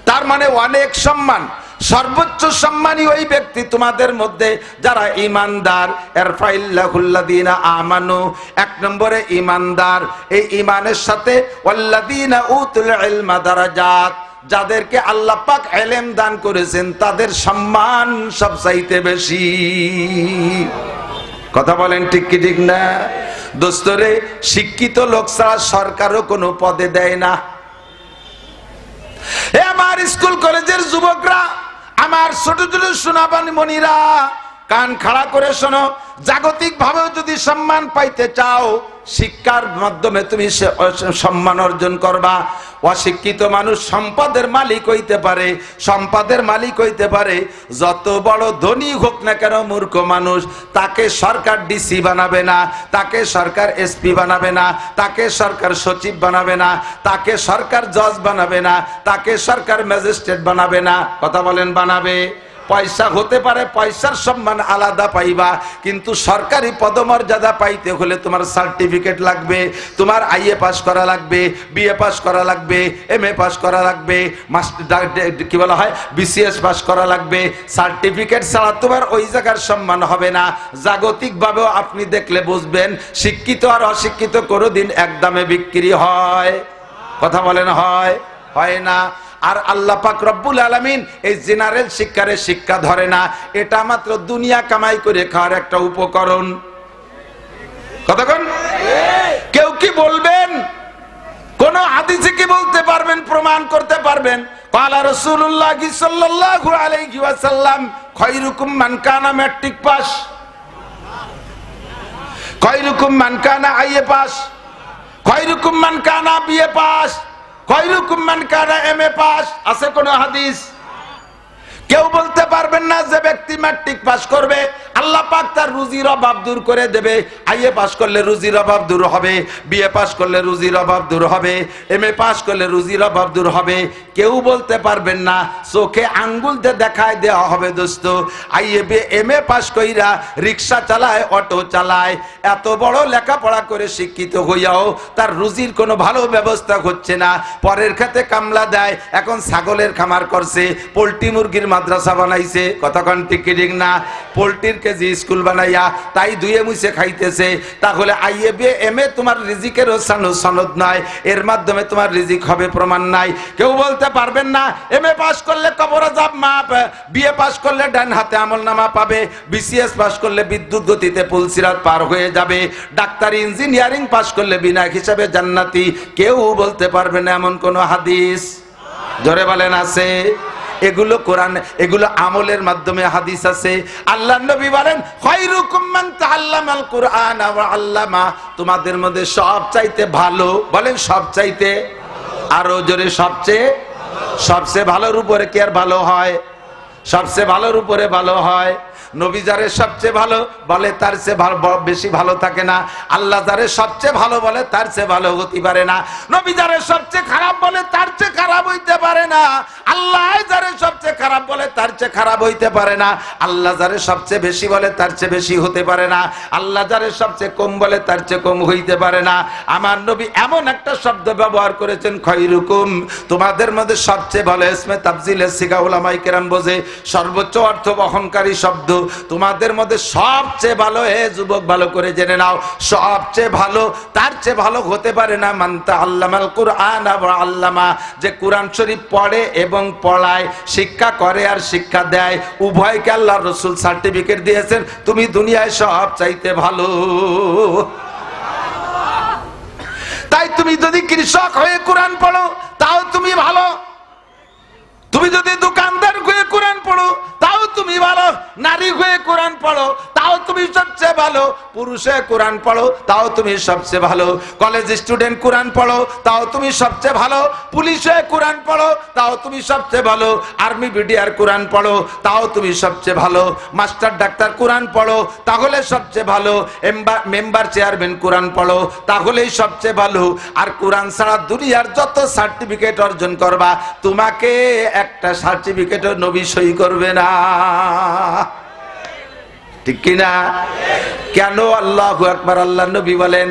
তার মানে অনেক সম্মান। সর্বোচ্চ সম্মানী ওই ব্যক্তি তোমাদের মধ্যে যারা ঈমানদার। ইরফাইল্লাহুল্লাযীনা আমানু, এক নম্বরে ঈমানদার। এই ঈমানের সাথে ওয়াল্লাযীনা উতুল ইলমা দারাজাত, যাদেরকে আল্লাহ পাক ইলম দান করেছেন তাদের সম্মান সবচাইতে বেশি। কথা বলেন ঠিক কি ঠিক না? দোস্তরে, শিক্ষিত লোক ছাড়া সরকারও কোনো পদে দেয় না। আমার স্কুল কলেজের যুবকরা, আমার ছোট ছোট সোনাবান মনিরা, কান খাড়া করে শোনো। জাগতিক ভাবেও যদি সম্মান পাইতে চাও, শিক্ষার মাধ্যমে তুমি সম্মান অর্জন করবা। অশিক্ষিত মানুষ সম্পদের মালিক হইতে পারে, সম্পদের মালিক হইতে পারে, যত বড় ধনী হোক না কেন, মূর্খ মানুষ, তাকে সরকার ডিসি বানাবে না, তাকে সরকার এসপি বানাবে না, তাকে সরকার সচিব বানাবে না, তাকে সরকার জজ বানাবে না, তাকে সরকার ম্যাজিস্ট্রেট বানাবে না। কথা বলেন বানাবে? পয়সা হতে পারে, পয়সার সম্মান আলাদা পাইবা, কিন্তু সরকারি পদমর্যাদা পাইতে হলে তোমার সার্টিফিকেট লাগবে, তোমার আইএ পাস করা লাগবে, বিএ পাস করা লাগবে, এমএ পাস করা লাগবে, কি বলা হয়, বিসিএস পাস করা লাগবে। সার্টিফিকেট ছাড়া তোমার ওই জায়গার সম্মান হবে না। জাগতিকভাবেও আপনি দেখলে বুঝবেন, শিক্ষিত আর অশিক্ষিত কোনোদিন এক দামে বিক্রি হয়? কথা বলেন হয়? হয় না। আর আল্লাহ পাক রব্বুল আলামিন এই জেনারেল শিক্ষারে শিক্ষা ধরে না, এটা মাত্র দুনিয়া কামাই করে খাওয়ার একটা উপকরণ। কতক্ষণ? কেউ কি বলবেন? কোন হাদিসে কি বলতে পারবেন, প্রমাণ করতে পারবেন? ক্বালা রাসূলুল্লাহ সাল্লাল্লাহু আলাইহি ওয়াসাল্লাম খায়রুকুম মান কানা ম্যাট্রিক পাস, খায়রুকুম মান কানা আইএ পাস, খায়রুকুম মান কানা বিএ পাস, খায়রুকুম মান কানা এমএ পাস। আছে কোন হাদিস? কেউ বলতে পারবেন না যে ব্যক্তি ম্যাট্রিক পাস করবে আল্লাহ পাক তার রুজির অভাব দূর করে দেবে। আইএ পাস করলে রুজির অভাব দূর হবে, বিএ পাস করলে রুজির অভাব দূর হবে, এমএ পাস করলে রুজির অভাব দূর হবে। কেউ বলতে পারবেন না, চোখে আঙ্গুল দিয়ে দেখায় দেওয়া হবে। দোস্ত, আইএ এমএ পাস কইরা রিক্সা চালায়, অটো চালায়, এত বড় লেখাপড়া করে শিক্ষিত হইয়াও তার রুজির কোনো ভালো ব্যবস্থা হচ্ছে না। পরের খেতে কামলা দেয়, এখন ছাগলের খামার করছে, পোল্ট্রি মুরগির মাদ্রাসা বানাইছে। কতক্ষণ ঠিক ঠিক না? পোল্ট্রির কেজি স্কুল বানাইয়া তাই ধুয়ে মুছে খাইতেছে। তাহলে আইএ বিএ এমএ তোমার রিজিকের সনদ নয়, এর মাধ্যমে তোমার রিজিক হবে প্রমাণ নাই। কেউ বলতে পারবেন না এমএ পাস করলে কবর আযাব মাপ, বিএ পাস করলে ডান হাতে আমলনামা পাবে, বিসিএস পাস করলে বিদ্যুৎ গতিতে পুলসিরাত পার হয়ে যাবে, ডাক্তারি ইঞ্জিনিয়ারিং পাস করলে বিনা হিসাবে জান্নাতি। কেউ বলতে পারবে না এমন কোন হাদিস? জোরে বলেন আছে? এগুলো কোরআন, এগুলো আমলের মাধ্যমে হাদিস আছে। আল্লাহর নবী বলেন খায়রুকুম মান তাআল্লামাল কুরআন ওয়া আল্লামা, তোমাদের মধ্যে সবচাইতে ভালো, বলেন সবচাইতে, আরো জোরে সবচেয়ে, সবচেয়ে ভালোর উপরে কি আর ভালো হয়? সবচেয়ে ভালোর উপরে ভালো হয়। নবী যারে সবচেয়ে ভালো বলে তার চেয়ে বেশি ভালো থাকে না। আল্লাহ যারে সবচেয়ে ভালো বলে তার চেয়ে ভালো হতে পারে না। নবী যারে সবচেয়ে খারাপ বলে তার চেয়ে খারাপ হইতে পারে না। আল্লাহ যারে সবচেয়ে খারাপ বলে তার চেয়ে খারাপ হইতে পারে না। আল্লাহ যারে সবচেয়ে বেশি বলে তার চেয়ে বেশি হতে পারে না। আল্লাহ যারে সবচেয়ে কম বলে তার চেয়ে কম হইতে পারে না। আমার নবী এমন একটা শব্দ ব্যবহার করেছেন খায়রুকুম, তোমাদের মধ্যে সবচেয়ে ভালো। ইসমে তাফজিলের সিগা উলামায়ে কেরাম বোঝে সর্বোচ্চ অর্থ বহনকারী শব্দ। তোমাদের মধ্যে সবচেয়ে ভালো, হে যুবক ভালো করে জেনে নাও, সবচেয়ে ভালো, তার চেয়ে ভালো হতে পারে না মান তাআল্লামাল কুরআন ওয়া আল্লামা, যে কোরআন শরীফ পড়ে এবং পড়ায়, শিক্ষা করে আর শিক্ষা দেয়। উভয়কে আল্লাহর রাসূল সার্টিফিকেট দিয়েছেন, তুমি দুনিয়ায় সবচাইতে ভালো। তাই তুমি যদি কৃষক হয়ে কোরআন পড়ো তাও তুমি ভালো, তুমি যদি দোকানদার হয়ে কোরআন পড়ো তাও তুমি ভালো, নারী হয়ে কোরআন পড়ো তাও তুমি তুমি সবচেয়ে ভালো। পুরুষে কোরআন পড়ো, তাও তুমি সবচেয়ে ভালো। কলেজ স্টুডেন্ট কোরআন পড়ো, তাও তুমি সবচেয়ে ভালো। পুলিশে কোরআন পড়ো, তাও তুমি সবচেয়ে ভালো। আর্মি বিডিআর কোরআন পড়ো, তাও তুমি সবচেয়ে ভালো। মাস্টার ডাক্তার কোরআন পড়ো, তাহলে সবচেয়ে ভালো। মেম্বার চেয়ারম্যান কোরআন পড়ো, তাহলেই সবচেয়ে ভালো। আর কোরআন ছাড়া দুনিয়ার যত সার্টিফিকেট অর্জন করবা, তোমাকে একটা সার্টিফিকেটও নবী সই করবে না। ঠিক কিনা? কেন? আল্লাহু আকবার। আল্লাহ নবী বলেন,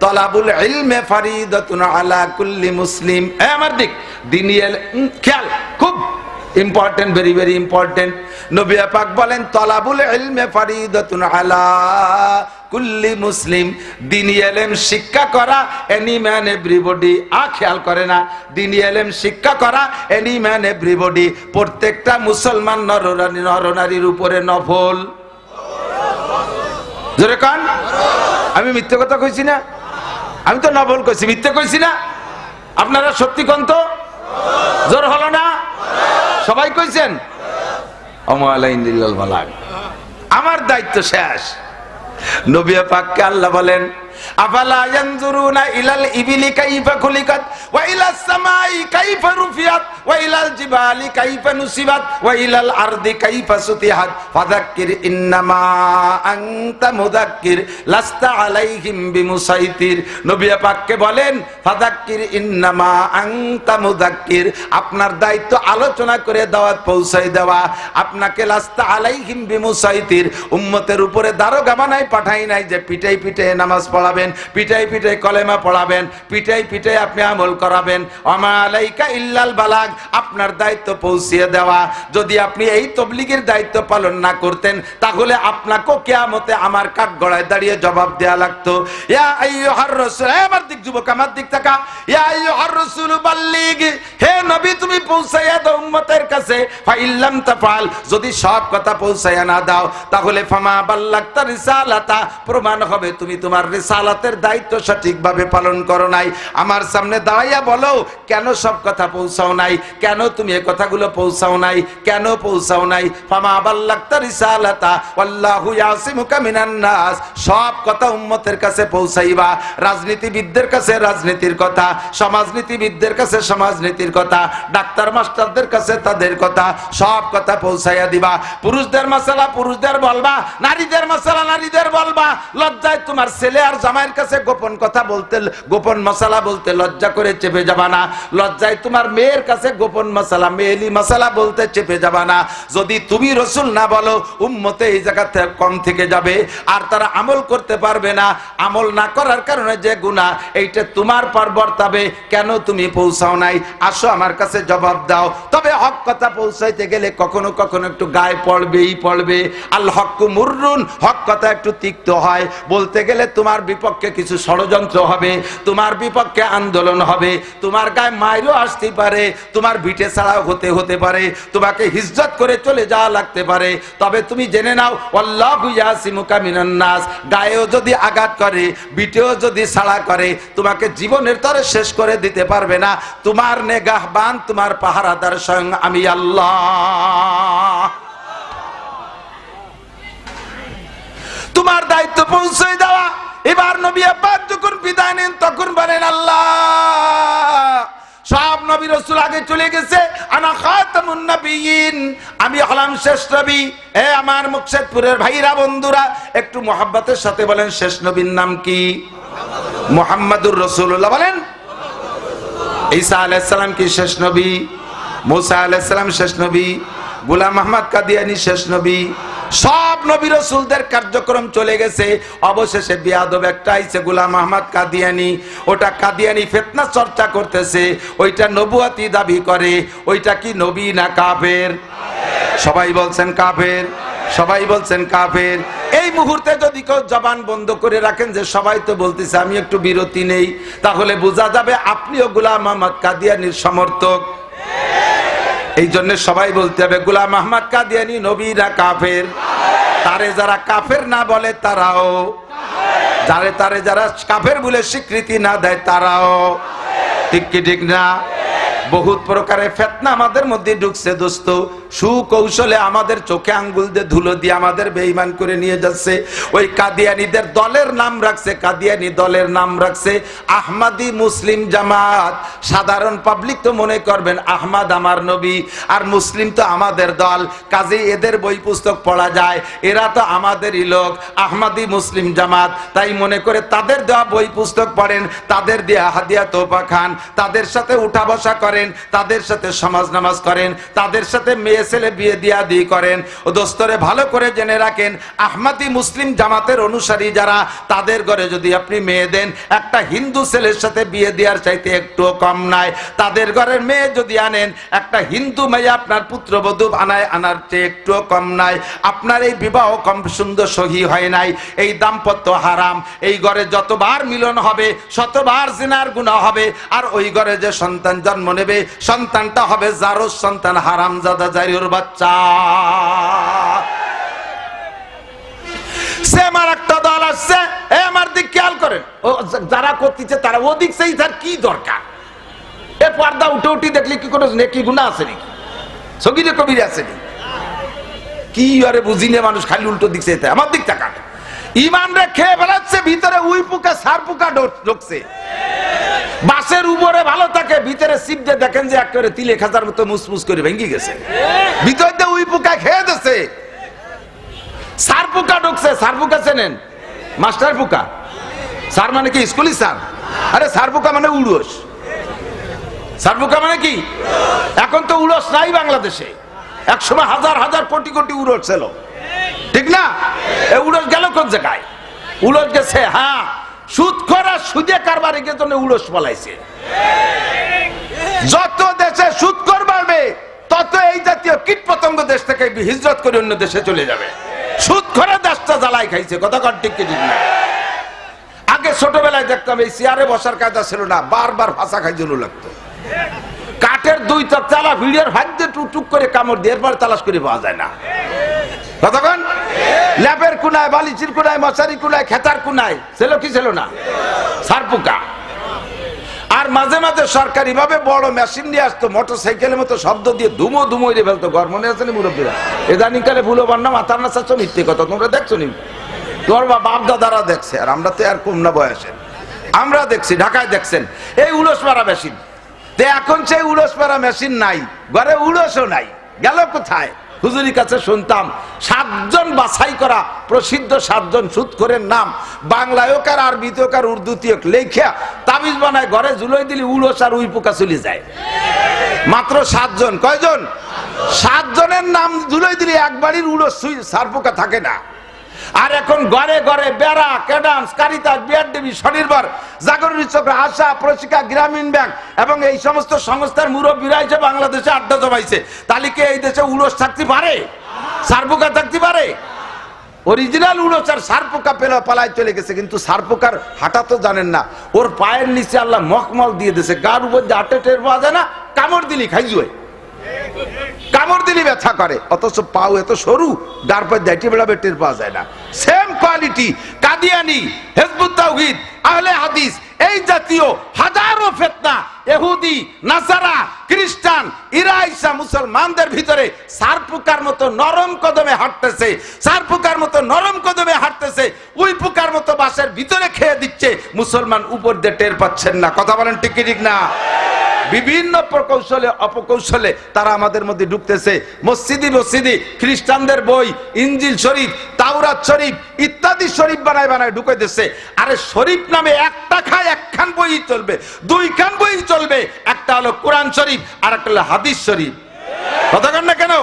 তলাবুল ইলমে ফারিদাতুন আলা কুল্লি মুসলিম। আমার দিক দ্বীনি খেয়াল, খুব ইম্পর্টেন্ট, ভেরি ভেরি ইম্পর্টেন্ট। নবী পাক বলেন, তলাবুল ইলমে ফারিদাতুন আলা কুল্লি মুসলিম। দ্বীনি ইলম শিক্ষা করা এনি ম্যান এভরিবডি। খেয়াল করে না, দ্বীনি ইলম শিক্ষা করা এনি ম্যান এভরিবডি। প্রত্যেকটা মুসলমান নরনারীর উপরে নফল। জোরে কান। আমি মিথ্যে কথা কইছি না? আমি তো নফল কইছি, মিথ্যে কইছি না? আপনারা সত্যি কোন তো? জোর হলো না? সবাই কইছেন? আমার দায়িত্ব শেষ। নবী পাককে আল্লাহ বলেন, আফালা ইয়ানজুরুনা ইলাল ইবিলি কাইফা খুলিকাত ওয়া ইলাস সামাই কাইফা রুফিয়াত ওয়া ইলাল জিবালি কাইফা নুসিবাত ওয়া ইলাল আরদি কাইফা সুতিহাত ফাযাক্কির ইন্নামা আনতা মুযাক্কির লাস্তা আলাইহিম বিমুসাইতির। নবী পাককে বলেন, ফাযাক্কির ইন্নামা আনতা মুযাক্কির, আপনার দায়িত্ব আলোচনা করে দাওয়াত পৌঁছাই দেওয়া। আপনাকে লাস্তা আলাইহিম বিমুসাইতির, উম্মতের উপরে দারোগা বানাই পাঠাই নাই যে পিটাই পিটাই নামাজ পড়াবেন, পিটাই পিটাই কলেমা পড়াবেন, পিটাই পিটাই আপনি আমল করাবেন। ওমা আলাইকা ইল্লাল বালাগ, আপনার দায়িত্ব পৌঁছিয়ে দেওয়া। যদি আপনি এই তাবলীগের দায়িত্ব পালন না করতেন, তাহলে আপনাকেও কিয়ামতে আমার কাঠগড়ায় দাঁড়িয়ে জবাব দেয়া লাগতো। ইয়া আইয়ুহার রাসূল, আমার দিক যুবক, আমার দিক তাকা। ইয়া আইয়ুহার রাসূল বাল্লিগ, হে নবী তুমি পৌঁছাইয়া দাও উম্মতের কাছে। ফা ইল্লাম তাফআল, যদি সব কথা পৌঁছাইয়া না দাও, তাহলে ফামা বাল্লাগতা রিসালাতা, প্রমাণ হবে তুমি তোমার রিসালাতের দায়িত্ব সঠিকভাবে পালন করো নাই। আমার সামনে দাঁড়াইয়া বলো, কেন সব কথা পৌঁছাও নাই? কেন তুমি এই কথাগুলো পৌঁছাও নাই? কেন পৌঁছাও নাই? ফামা বাল্লাগতা রিসালাতা ওয়াল্লাহু ইয়াসিমুকা মিনান নাস, সব কথা উম্মতের কাছে পৌঁছাইবা। রাজনীতিবিদদের কাছে রাজনীতির কথা, সমাজনীতিবিদদের কাছে সমাজনীতির কথা, ডাক্তার মাস্টারদের কাছে তাদের কথা, সব কথা পৌঁছাইয়া দিবা। পুরুষদের মাসালা পুরুষদের বলবা, নারীদের মাসালা নারীদের বলবা। লজ্জায় তোমার ছেলে আর জামাইয়ের কাছে গোপন কথা বলতে, গোপন মশালা বলতে লজ্জা করে চেপে যাবা না। লজ্জায় তোমার মেয়ের কাছে গোপন মশালা, মেয়েলি মশালা বলতে চেপে যাবা না। যদি তুমি রসুল না বলো, উম্মতে এই জায়গাতে কম থেকে যাবে, আর তারা আমল করতে পারবে না। আমল না করার কারণে যে গুনাহ, এইটা তোমার পর বর্তাবে। কেন তুমি পৌঁছাও নাই? আসো আমার কাছে জবাব দাও। তবে হক কথা পৌঁছাইতে গেলে কখনো কখনো একটু গায়ে পড়বেই পড়বে। আল হক্কু মুররুন, হক কথা একটু তিক্ত হয়। বলতে গেলে তোমার বিপক্ষে কিছু ষড়যন্ত্র হবে, তোমার বিপক্ষে আন্দোলন হবে, তোমার গায়ে মাইরও আসতে পারে, তোমার ভিটে ছাড়াও হতে পারে, তোমাকে হিজ্জত করে চলে যাওয়া লাগতে পারে। তবে তুমি জেনে নাও, আল্লাহু ইয়াসিমুকা মিনান নাস, গায়েও যদি আঘাত করে, ভিটেও যদি ছাড়া করে, তোমাকে জীবনের তরে শেষ করে দিতে পারবে না। তোমার নেগাহবান, তোমার পাহারাদার স্বয়ং আমি আল্লাহ। তোমার দায়িত্ব পৌঁছে দেওয়া। এবার নবী পাক যখন বিদায় নেন, তখন বলেন, আল্লাহ, সব নবী রাসূল আগে চলে গেছে, আনা খাতামুন নবিয়্যিন, আমি হলাম শেষ নবী। এ আমার মুকশেদপুরের ভাইরা বন্ধুরা, একটু মোহাব্বতের সাথে বলেন, শেষ নবীর নাম কি? মুহাম্মাদুর রাসূলুল্লাহ। বলেন, ঈসা আলাইহিস সালাম কি শেষ নবী? মুসা আলাইহিস সালাম শেষ নবী? গোলাম আহমদ কাদিয়ানী শেষ নবী? সব নবী রাসূলদের কার্যক্রম চলে গেছে। অবশেষে বিয়াদব একটা আইছে, গোলাম আহমদ কাদিয়ানী। ওটা কাদিয়ানী ফিতনা চর্চা করতেছে, ওইটা নবুয়তি দাবি করে। ওইটা কি নবী না কাফের? সবাই বলছেন কাফের, সবাই বলছেন কাফের। এই মুহূর্তে যদি কেউ জবান বন্ধ করে রাখেন যে সবাই তো বলতেছে, আমি একটু বিরতি নেই, তাহলে বোঝা যাবে আপনিও গোলাম আহমদ কাদিয়ানীর সমর্থক। এই জন্য সবাই বলতে হবে, গোলাম আহমদ কাদিয়ানী নবী না কাফের? তারে যারা কাফের না বলে তারাও, তারে যারা কাফের বলে স্বীকৃতি না দেয় তারাও। ঠিক কি ঠিক না? বহুত প্রকারের ফিতনা আমাদের মধ্যে ঢুকছে দোস্ত। সুকৌশলে আমাদের চোখে আঙ্গুল দিয়ে ধুলো দিয়ে আমাদের বেঈমান করে নিয়ে যাচ্ছে। ওই কাদিয়ানীদের দলের নাম রাখছে, কাদিয়ানী দলের নাম রাখছে আহমাদি মুসলিম জামাত। সাধারণ পাবলিক তো মনে করবেন আহমদ আমার নবী আর মুসলিম তো আমাদের দল, কাজেই এদের বই পুস্তক পড়া যায়, এরা তো আমাদেরই লোক, আহমাদি মুসলিম জামাত। তাই মনে করে তাদের দেওয়া বই পুস্তক পড়েন, তাদের দেওয়া হাদিয়া তোফা খান, তাদের সাথে উঠা বসা করেন, তাদের সাথে সমাজ নামাজ করেন, তাদের সাথে মেয়ে ছেলে বিয়ে দিয়া দিয়ে করেন। ও দোস্তরে ভালো করে জেনে রাখেন, আহমাদি মুসলিম জামাতের অনুসারী যারা, তাদের ঘরে যদি আপনি মেয়ে দেন, একটা হিন্দু ছেলের সাথে বিয়ে দেওয়ার চাইতে একটু কম নাই। তাদের ঘরের মেয়ে যদি আনেন, একটা হিন্দু মেয়ে আপনার পুত্রবধূ আনার চেয়ে একটু কম নাই। আপনার এই বিবাহ কম সুন্দর সহি হয় নাই, এই দাম্পত্য হারাম। এই ঘরে যতবার মিলন হবে শতবার জিনার গুনাহ হবে, আর ওই ঘরে যে সন্তান জন্ম নেবে সন্তানটা হবে জারজ সন্তান, হারামজাদা জারির বাচ্চা। সেম আর একটা দল আসছে, আমার দিক খেয়াল করেন, যারা করতেছে তারা ওদিক সেই তার কি দরকার? এ পর্দা উঠে উঠি দেখলে কি কোনো নেকি গুনাহ আছে নাকি? সগীরে কবিরে আছে নাকি? কি আরে বুঝিনে মানুষ খালি উল্টো দিক চাইতে, আমার দিক তাকান। ইমান রে খেয়ে বেড়াচ্ছে, ভিতরে উই পোকা সার পোকা ঢুকছে। বাসের উপরে ভালো থাকে, ভিতরে সিপ দিয়ে দেখেন যে একেবারে তিলে খাজার মতো মুসমুস করে ভেঙে গেছে, ভিতরে দিয়ে উই পোকা খেয়ে দিচ্ছে। সার পোকা ঢুকছে। সার পোকা চেনেন? মাস্টার পোকা। সার মানে কি স্কুলি স্যার? আরে সার পোকা মানে উড়োস। সার পোকা মানে কি? এখন তো উড়োস নাই বাংলাদেশে, একসময় হাজার হাজার কোটি কোটি উড়োস ছিল, ঠিক না? এই উড়োস গেল কোন জায়গায়? উড়োস গেছে, হ্যাঁ, সুদ করা সুদে কারবারের জন্য উড়োস পালাইছে। যত দেশে সুদ কর বাড়বে তত এই জাতীয় কীট পতঙ্গ দেশ থেকে হিজরত করে অন্য দেশে চলে যাবে। সুদ করে দেশটা জ্বালাই খাইছে, কথা কর ঠিক কি ঠিক না? আগে ছোটবেলায় দেখতাম এই চেয়ারে বসার কায়দা ছিল না, বারবার ফাঁসা খাই জন্য লাগতো। কাঠের দুই চালা ভিড়ের ভাগ্যে টুকটুক করে কামড় দিয়ে এরপর তালাশ করে পাওয়া যায় না, কতক্ষণ? ল্যাপের কুনায়, বালিচির কুনায়, মশারি কুনায়, খেতার কুনায় ছিল কি ছিল না? সার পোকা। আর মাঝে মাঝে সরকারি ভাবে বড় মেশিন নিয়ে আসতো, মোটর সাইকেলের মতো শব্দ দিয়ে ধুমো ধুমো এনে ফেলতো। ঘর মনে আছে নি মুরব্বীরা? এদানিং কালে ভুলো বান্না মাথার না চাচ্ছ, মিথ্যে কথা তোমরা দেখছো নি? তোমার বাপ দাদারা দেখছে, আর আমরা তো আর কম না বয়সের, আমরা দেখছি। ঢাকায় দেখছেন এই উলস মারা মেশিন, তো এখন সেই উলস মারা মেশিন নাই, ঘরে উলসও নাই, গেল কোথায়? হুজুরির কাছে শুনতাম 7 জন বাছাই করা প্রসিদ্ধ 7 জন সুদখোরের নাম বাংলায় হোক আর আরবিতে হোক আর উর্দুতে হোক লেখা তাবিজ বানায় ঘরে ঝুলোই দিলি উলস আর উই পোকা চলে যায়। মাত্র 7 জন। কয়জন? 7 জনের নাম ঝুলোই দিলি এক বাড়ির উলস সার পোকা থাকে না। আর এখন ঘরে ঘরে বেড়া, ক্যাডান্স, কারিতাস, বিআরডিবি, স্বনির্ভর, জাগরণী চক্র, আশা, প্রশিকা, গ্রামীণ ব্যাংক এবং এই সমস্ত সংস্থার মুরব্বীরা এসে বাংলাদেশে আড্ডা জমাইছে। তাহলে কি এই দেশে উলস থাকতে পারে? সার পোকা থাকতে পারে? অরিজিনাল উলস আর সার পোকা পেলা পালায় চলে গেছে, কিন্তু সার পোকার হাঁটা তো জানেন না, ওর পায়ের নিচে আল্লাহ মখমল দিয়ে দিয়েছে, গার উপর যে হাঁটে টের পাওয়া যায় না, কামড় দিলি খাই জুয়ে, কামড় দিলি ব্যথা করে, অথচ পাও এত সরু, গার পর দাইটি বেড়াবে টের পাওয়া যায় না। সেম কোয়ালিটি কাদিয়ানি, হিজবুত তাওহীদ, আহলে হাদিস, এই জাতীয় হাজারো ফিতনা, ইহুদি, নাসারা, খ্রিস্টান, ইরাইসা মুসলমানদের ভিতরে সার পোকার মতো নরম কদমে হাঁটতেছে, সার পোকার মতো নরম কদমে হাঁটতেছে, উই পোকার মতো বাসের ভিতরে খেয়ে দিচ্ছে, মুসলমান উপর দিয়ে টের পাচ্ছেন না। কথা বলেন ঠিক কি ঠিক না? বিভিন্ন প্রকৌশলে অপকৌশলে তারা আমাদের মধ্যে ঢুকতেছে। মসজিদে খ্রিস্টানদের বই, ইনজিল শরীফ, তাওরাত শরীফ ইত্যাদি শরীফ বানায় বানায় ঢুকে দিচ্ছে। আরে শরীফ নামে একটা খায় একখান বই চলবে, 2খান বই চলবে, একটা হলো কোরআন শরীফ আর একটা হলো হাদিস শরীফ। কথা কন না কেন?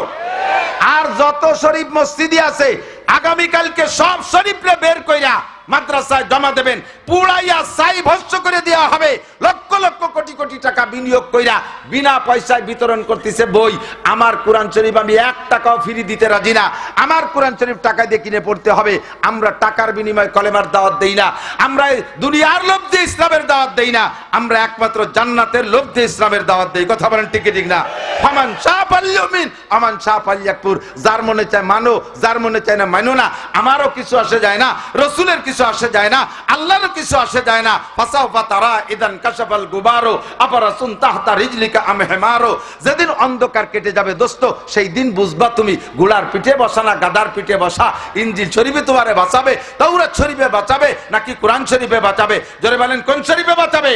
আর যত শরীফ মসজিদে আছে আগামীকালকে সব শরীফরে বের কইরা মাদ্রাসায় জমা দেবেন, পুড়াইয়া ছাই ভস্ম করে দেওয়া হবে। লক্ষ লক্ষ কোটি কোটি টাকা বিনিয়োগ কইরা বিনা পয়সায় বিতরণ করতেছে বই। আমার কোরআন শরীফ আমি 1 টাকাও ফ্রি দিতে রাজি না। আমার কোরআন শরীফ টাকা দিয়ে কিনে পড়তে হবে। আমরা টাকার বিনিময়ে কলেমার দাওয়াত দেই না, আমরা দুনিয়ার লোভ দিয়ে ইসলামের দাওয়াত দেই না, আমরা একমাত্র জান্নাতের লোভ দিয়ে ইসলামের দাওয়াত দেই। কথা বলেন ঠিক ঠিক না? ফামান শাআ ফালইউমিন আমান শাআ ফালইয়াকফুর। যার মনে চায় মানো, যার মনে চায় না মানো না। আমারও কিছু আসে যায় না, রসুলের কিছু আসে যায় না, আল্লাহর কিছু আসে যায় না। ফাসাউফা তারা ইদান কাশাফাল গুবারো আফারাসুন তাহতা রিজলিকা আম হিমারো। যেদিন অন্ধকার কেটে যাবে দোস্ত, সেই দিন বুঝবা তুমি ঘোড়ার পিঠে বসা না গাধার পিঠে বসা। ইনজিল শরীফে তোমারে বাঁচাবে, তাওরাত শরীফে বাঁচাবে নাকি কোরআন শরীফে বাঁচাবে? জোরে বলেন কোন শরীফে বাঁচাবে?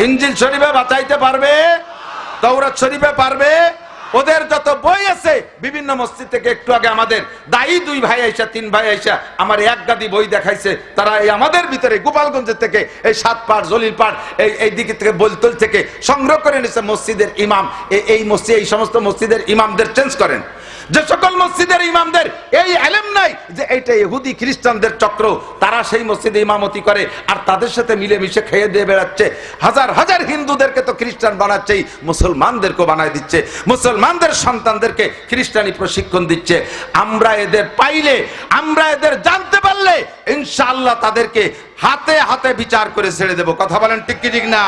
ইনজিল শরীফে বাঁচাইতে পারবে? তাওরাত শরীফে পারবে? ওদের যত বই আছে বিভিন্ন মসজিদ থেকে একটু আগে আমাদের দায়ী 2 ভাই আইসা 3 ভাই আইসা আমার এক গাদি বই দেখাইছে। তারা এই আমাদের ভিতরে গোপালগঞ্জের থেকে এই 7 পাড় জলিল পাড় এই দিকে থেকে বলতল থেকে সংগ্রহ করে নিছে মসজিদের ইমাম। এই মসজিদ, এই সমস্ত মসজিদের ইমামদের চেঞ্জ করেন। যে সকল মসজিদের ইমামদের এই ইলম নাই যে এইটা ইহুদি খ্রিস্টানদের চক্র, তারা সেই মসজিদে ইমামতি করে আর তাদের সাথে মিলেমিশে খেয়ে দিয়ে বেড়াচ্ছে। হাজার হাজার হিন্দুদেরকে তো খ্রিস্টান বানাচ্ছেই, মুসলমানদেরকেও বানায় দিচ্ছে, মুসলমানদের সন্তানদেরকে খ্রিস্টানি প্রশিক্ষণ দিচ্ছে। আমরা এদের পাইলে, আমরা এদের জানতে পারলে ইনশাআল্লাহ তাদেরকে হাতে হাতে বিচার করে ছেড়ে দেব। কথা বলেন ঠিক কি ঠিক না?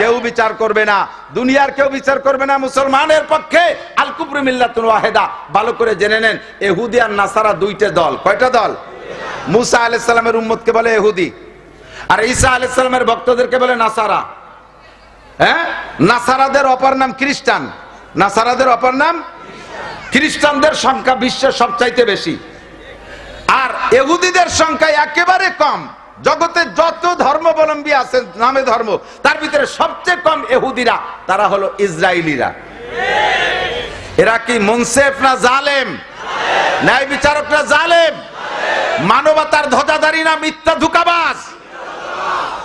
কেউ বিচার করবে না, দুনিয়ার কেউ বিচার করবে না মুসলমানের পক্ষে। আল কুফরু মিল্লাতুন ওয়াহিদা, ভালো করে জেনে নেন। ইহুদি আর নাসারা 2টা দল। কয়টা দল? মুসা আলাইহিস সালামের উম্মতকে বলে ইহুদি, আর ঈসা আলাইহিস সালামের ভক্তদেরকে বলে নাসারা। হ্যাঁ, নাসারাদের অপর নাম খ্রিস্টান। নাসারাদের অপর নাম খ্রিস্টানদের সংখ্যা বিশ্বের সবচাইতে বেশি, আর ইহুদিদের সংখ্যা একেবারে কম। জগতে যত ধর্মাবলম্বী আছে নামে ধর্ম, তার ভিতরে সবচেয়ে কম ইহুদিরা। তারা হলো ইসরায়েলিরা। এরা কি মুনসিফ না জালেম? ন্যায় বিচারক না জালেম? মানবতার ধ্বজাধারী না মিথ্যা ধোঁকাবাজ?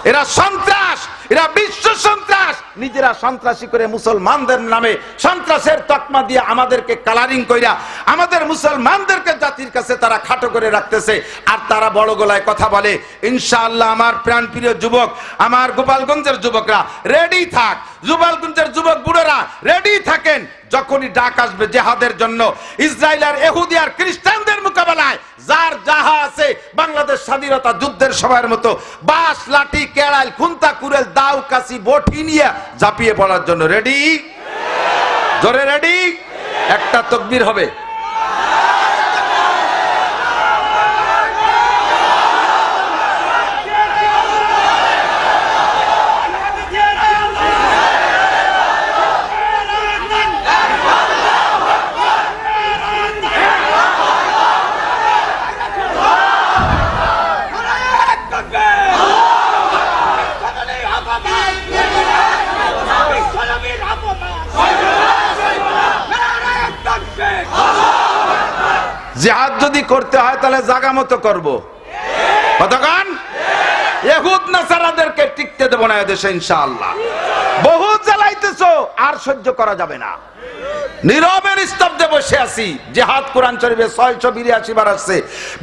এরা সন্ত্রাস, এরা বিশ্ব সন্ত্রাস। নিজেরা সন্ত্রাসী করে মুসলমানদের নামে সন্ত্রাসের তকমা দিয়ে আমাদেরকে কালারিং কইরা আমাদের মুসলমানদেরকে জাতির কাছে তারা খাটো করে রাখতেছে। আর তারা বড় গলায় কথা বলে। ইনশাআল্লাহ আমার প্রাণপ্রিয় যুবক, আমার গোপালগঞ্জের যুবকরা রেডি থাক, গোপালগঞ্জের যুবক বুড়োরা রেডি থাকেন। যখনই ডাক আসবে জেহাদের জন্য, ইসরায়েল আর ইহুদি আর খ্রিস্টানদের মোকাবেলায় যার যাহা আছে বাংলাদেশ স্বাধীনতা যুদ্ধের সময়ের মতো বাঁশ লাঠি কেড়াল খুন্তা কুড়েল দাও কাশি বটি নিয়ে ঝাঁপিয়ে পড়ার জন্য রেডি? জোরে রেডি? একটা তাকবীর হবে। জিহাদ যদি করতে হয় তাহলে জায়গা মতো করবো। কতক্ষণ? ইহুদ নাসারাদেরকে টিকতে দেব না এদেশে ইনশাআল্লাহ। বহু জ্বালাইতেছো, আর সহ্য করা যাবে না। নীরবে নিস্তব্ধে বসে আছি। জিহাদ কোরআন শরীফে 682 বার আসছে।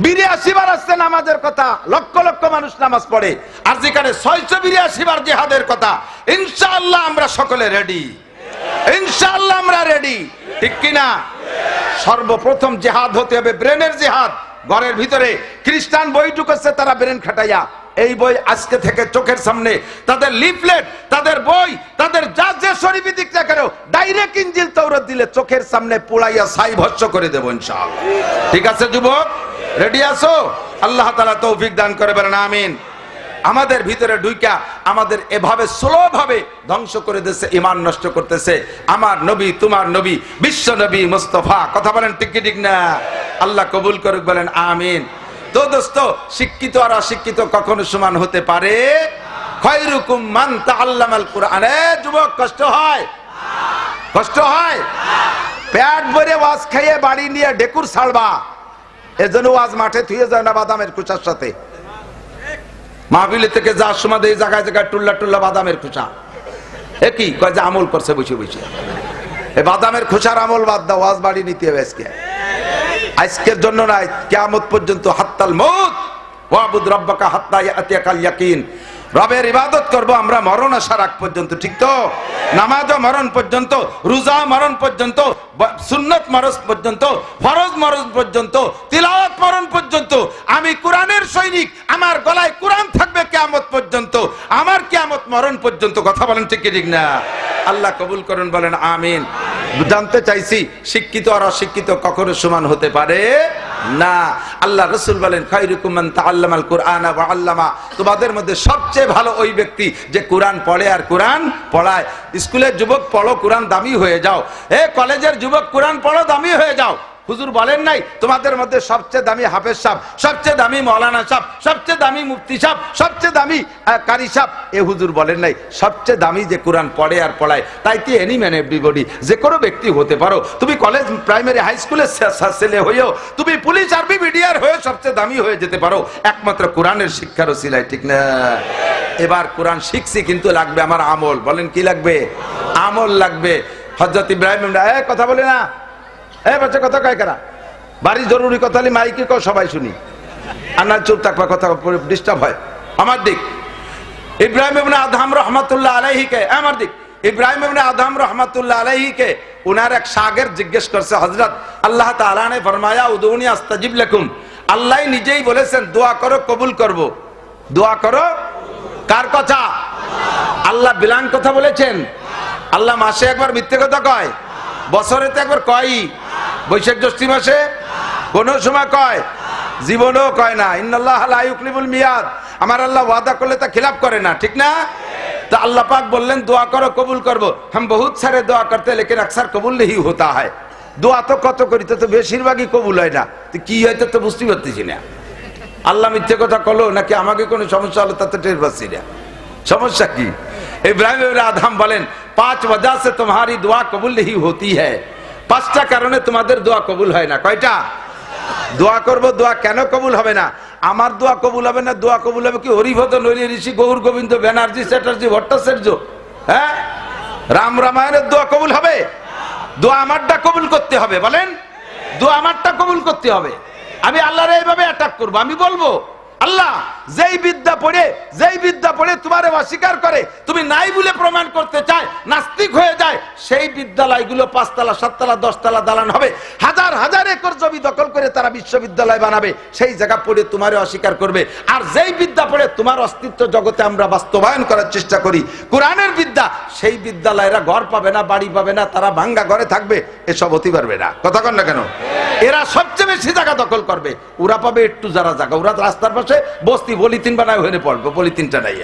82 বার আসছে নামাজের কথা, লক্ষ লক্ষ মানুষ নামাজ পড়ে। আর যেখানে 682 বার জিহাদের কথা, ইনশাআল্লাহ আমরা সকলে রেডি। ইনশাআল্লাহ আমরা রেডি, ঠিক কিনা? সর্বপ্রথম জিহাদ হতে হবে ব্রেনের জিহাদ। ঘরের ভিতরে খ্রিস্টান বই ঢুকেছে, তারা ব্রেন খাটাইয়া এই বই আজকে থেকে চোখের সামনে তাদের লিফলেট, তাদের বই, তাদের যা যে শরীফি দিক না কেন ডাইরেক্ট ইনজিল তাওরাত দিলে চোখের সামনে পোড়াইয়া ছাই ভস্ম করে দেব ইনশাআল্লাহ। ঠিক আছে যুবক, রেডি আছো? আল্লাহ তাআলা তৌফিক দান করে বলেন আমিন। আমাদের ভিতরে ঢুইকা আমাদের এভাবে স্লো ভাবে ধ্বংস করে দিচ্ছে, ঈমান নষ্ট করতেছে আমার নবী, তোমার নবী, বিশ্ব নবী মুস্তাফা। কথা বলেন ঠিক কি ঠিক না? আল্লাহ কবুল করুক, বলেন আমিন। তো দোস্ত, শিক্ষিত আর অশিক্ষিত কখনো সমান হতে পারে? খায়রুকুম মান তাআল্লামাল কুরআন। যুবক, কষ্ট হয়? কষ্ট হয়? পেট ভরে ওয়াজ খাইয়ে বাড়ি নিয়ে ডেকুর ছাড়বা, এজন্য ওয়াজ মাঠে থুয়ে যায় না বাদামের কুচার সাথে। মাহফিল থেকে যাওয়ার সময় এই জায়গায় জায়গায় টুল্লা টুল্লা বাদামের খোসা। একই কয় যে আমল করছে বসে বসে। এই বাদামের খোসার আমল বাদ দাও, ওয়াজ বাড়ি নিতে হবে আজকে। আজকের জন্য নয়, কিয়ামত পর্যন্ত। হাত্তাল মউত ওয়াবুদ রাব্বাকা হাত্তা ইয়াতিয়াকাল ইয়াকিন। রবের ইবাদত করব আমরা মরণ আসার আগ পর্যন্ত, ঠিক তো? নামাজও মরণ পর্যন্ত, রোজা মরণ পর্যন্ত, সুন্নত মরণ পর্যন্ত, ফরজ মরণ পর্যন্ত, তিলাওয়াত মরণ পর্যন্ত। আমি কোরআনের সৈনিক, আমার গলায় কোরআন থাকবে কিয়ামত পর্যন্ত, আমার কিয়ামত মরণ পর্যন্ত। কথা বলেন ঠিক কি ঠিক না? আল্লাহ কবুল করুন, বলেন আমিন। জানতে চাইছি, শিক্ষিত আর অশিক্ষিত কখনো সমান হতে পারে? না, আল্লাহ রাসূল বলেন খায়রুকুম মান তাআল্লামাল কুরআনা ওয়া আল্লামা, তোমাদের মধ্যে সবচেয়ে ভালো ওই ব্যক্তি যে কোরআন পড়ে আর কোরআন পড়ায়। স্কুলের যুবক পড়ো, কোরআন দামি হয়ে যাও। কলেজের যুবক কোরআন পড়ো, দামি হয়ে যাও। হুজুর বলেন নাই তোমাদের মধ্যে সবচেয়ে দামি হাফেজ সাহেব, সবচেয়ে দামি মৌলানা সাহেব, সবচেয়ে দামি মুফতি সাহেব, সবচেয়ে দামি কারি সাহেব? হুজুর বলেন নাই সবচেয়ে দামি যে কোরআন পড়ে আর পড়ায়। তাই কি এনি ম্যান এভরিবডি, যে কোনো ব্যক্তি হতে পারো। তুমি কলেজ, প্রাইমারি, হাই স্কুলের ছেলে হয়েও, তুমি পুলিশ, আর্মি, বিডিআর হয়ে সবচেয়ে দামি হয়ে যেতে পারো একমাত্র কোরআনের শিক্ষার ওসিলায়, ঠিক না? এবার কোরআন শিখছি, কিন্তু লাগবে আমার আমল। বলেন কি লাগবে? আমল লাগবে। হযরত ইব্রাহিম, কথা বলে না, বাচ্চা কথা কয় কারা? বাড়ি জরুরি কথা হলে মাইকে কও, সবাই শুনি। আর না চুপ থাকবা, কথা ডিস্টার্ব হয়। আমার দিক ইব্রাহিম ইবনে আদহাম রহমাতুল্লাহ আলাইহিকে, আমার দিক ইব্রাহিম ইবনে আদহাম রহমাতুল্লাহ আলাইহিকে উনার এক শাগির্দ জিজ্ঞেস করছে, হযরত আল্লাহ তাআলা ने फरमाया উদউনি আস্তাজিব লাকুম, আল্লাহ নিজেই বলেছেন দোয়া করো কবুল করব। দোয়া করো কার কথা? আল্লাহ বিলান কথা বলেছেন? আল্লাহ মাসে একবার মিথ্যে কথা কয়? বছরে তো একবার কয়। বৈশাখ জ্যৈষ্ঠ মাসে কোন সময় কয়? জীবনেও কয় না। ইন্নাল্লাহ লা ইউখলিফুল মিয়াদ, আমার আল্লাহ ওয়াদা করলে তা খিলাফ করে না, ঠিক না? তো আল্লাহ পাক বললেন দোয়া করো কবুল করব। हम बहुत सारे দোয়া করতে लेकिन अक्सर कबूल नहीं होता है। দোয়া তো কত করি, তো বেশিরভাগই কবুল হয় না। তো কি হয়তো তো বুঝতে পারতেছি না। আল্লাহ মিথ্যে কথা কলো নাকি আমাকে কোনো সমস্যা হলো তাতে টের পাচ্ছি না। সমস্যা কি? ইব্রাহিম ইবনে আদহাম বলেন 5 वजह से तुम्हारी दुआ कबूल नहीं होती है। 5টা কারণে তোমাদের দোয়া কবুল হয় না। কয়টা? দোয়া করব, দোয়া কেন কবুল হবে না? আমার দোয়া কবুল হবে না, দোয়া কবুল হবে কি হরিভদ, নরী, ঋষি, গৌর গোবিন্দ, ব্যানার্জি, চ্যাটার্জি, ভট্টাচার্য, রাম রামায়ণের দোয়া কবুল হবে? দোয়া আমারটা কবুল করতে হবে। বলেন, দোয়া আমারটা কবুল করতে হবে। আমি আল্লাহর এইভাবে অ্যাটাক করবো, আমি বলবো আল্লাহ যেই বিদ্যা পড়ে তোমারে অস্বীকার করে, তুমি নাই বলে প্রমাণ করতে চায়, নাস্তিক হয়ে যায়, সেই বিদ্যালয়গুলো 5 তলা 7 তলা 10 তলা দালান হবে, হাজার হাজার একর জমি দখল করে তারা বিশ্ববিদ্যালয় বানাবে, সেই জায়গা পড়ে তোমারে অস্বীকার করবে। আর যেই বিদ্যা পড়ে তোমার অস্তিত্ব জগতে আমরা বাস্তবায়ন করার চেষ্টা করি, কোরআনের বিদ্যা, সেই বিদ্যালয়েরা ঘর পাবে না, বাড়ি পাবে না, তারা ভাঙ্গা ঘরে থাকবে, এসব হতে পারবে না। কথা কন না কেন? এরা সবচেয়ে বেশি জায়গা দখল করবে, ওরা পাবে একটু যারা জায়গা, ওরা রাস্তার পাশে বস্তি পলিথিন বানায় হয়ে পড়বে, পলিথিনটা নাই।